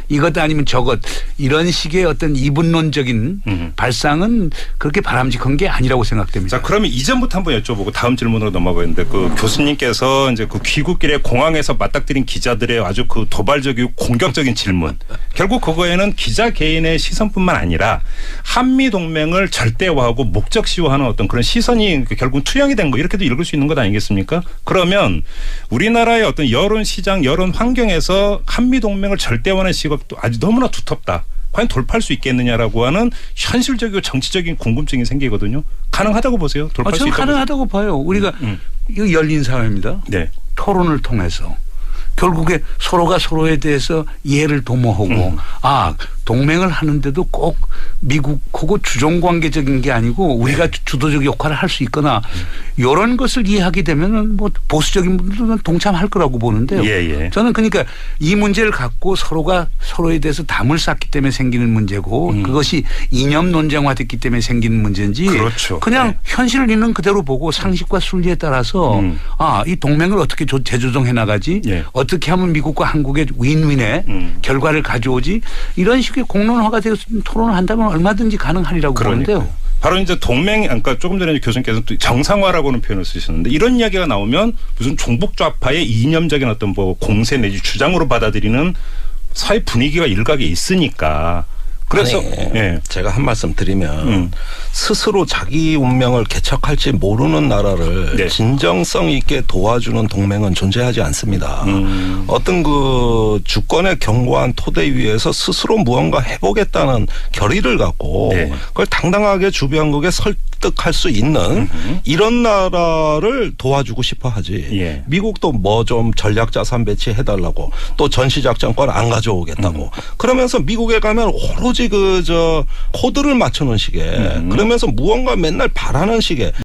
이것 아니면 저것 이런 식의 어떤 이분론적인 발상은 그렇게 바람직한 게 아니라고 생각됩니다. 자, 그러면 이전부터 한번 여쭤보고 다음 질문으로 넘어가는데 그 교수님께서 이제 그 귀국길에 공항에서 맞닥뜨린 기자들의 아주 그 도발적이고 공격적인 질문. 결국 그거에는 기자 개인의 시선뿐만 아니라 한미 동맹을 절대화하고 목적시화하는 어떤 그런 시선이 결국 투영이 된 거 이렇게도 읽을 수 있는 것 아니겠습니까? 그러면 우리나라의 어떤 여론 시장, 여론 환경에서 한미동맹을 절대화하는 시각도 아주 너무나 두텁다. 과연 돌파할 수 있겠느냐라고 하는 현실적이고 정치적인 궁금증이 생기거든요. 가능하다고 보세요? 돌파할 수 저는 있다고 가능하다고 봐요. 우리가 이거 열린 사회입니다. 네. 토론을 통해서. 결국에 서로가 서로에 대해서 이해를 도모하고 동맹을 하는데도 꼭 미국하고 주종관계적인 게 아니고 우리가 주도적 역할을 할 수 있거나 이런 것을 이해하게 되면은 뭐 보수적인 분들은 동참할 거라고 보는데요. 저는 그러니까 이 문제를 갖고 서로가 서로에 대해서 담을 쌓기 때문에 생기는 문제고 그것이 이념 논쟁화됐기 때문에 생기는 문제인지 그냥 현실을 있는 그대로 보고 상식과 순리에 따라서 이 동맹을 어떻게 재조정해 나가지 어떻게 하면 미국과 한국의 윈윈의 결과를 가져오지 이런 식의 공론화가 되어 토론을 한다면 얼마든지 가능하리라고 보는데요. 바로 이제 동맹, 그러니까 조금 전에 교수님께서 또 정상화라고는 표현을 쓰셨는데 이런 이야기가 나오면 무슨 종북 좌파의 이념적인 어떤 뭐 공세 내지 주장으로 받아들이는 사회 분위기가 일각에 있으니까. 그래서 제가 한 말씀 드리면 스스로 자기 운명을 개척할지 모르는 나라를 진정성 있게 도와주는 동맹은 존재하지 않습니다. 어떤 그 주권의 견고한 토대 위에서 스스로 무언가 해보겠다는 결의를 갖고 그걸 당당하게 주변국에 설득할 수 있는 이런 나라를 도와주고 싶어 하지. 미국도 뭐 좀 전략자산 배치해달라고 또 전시작전권 안 가져오겠다고 그러면서 미국에 가면 오로지 코드를 맞추는 식의 그러면서 무언가 맨날 바라는 식의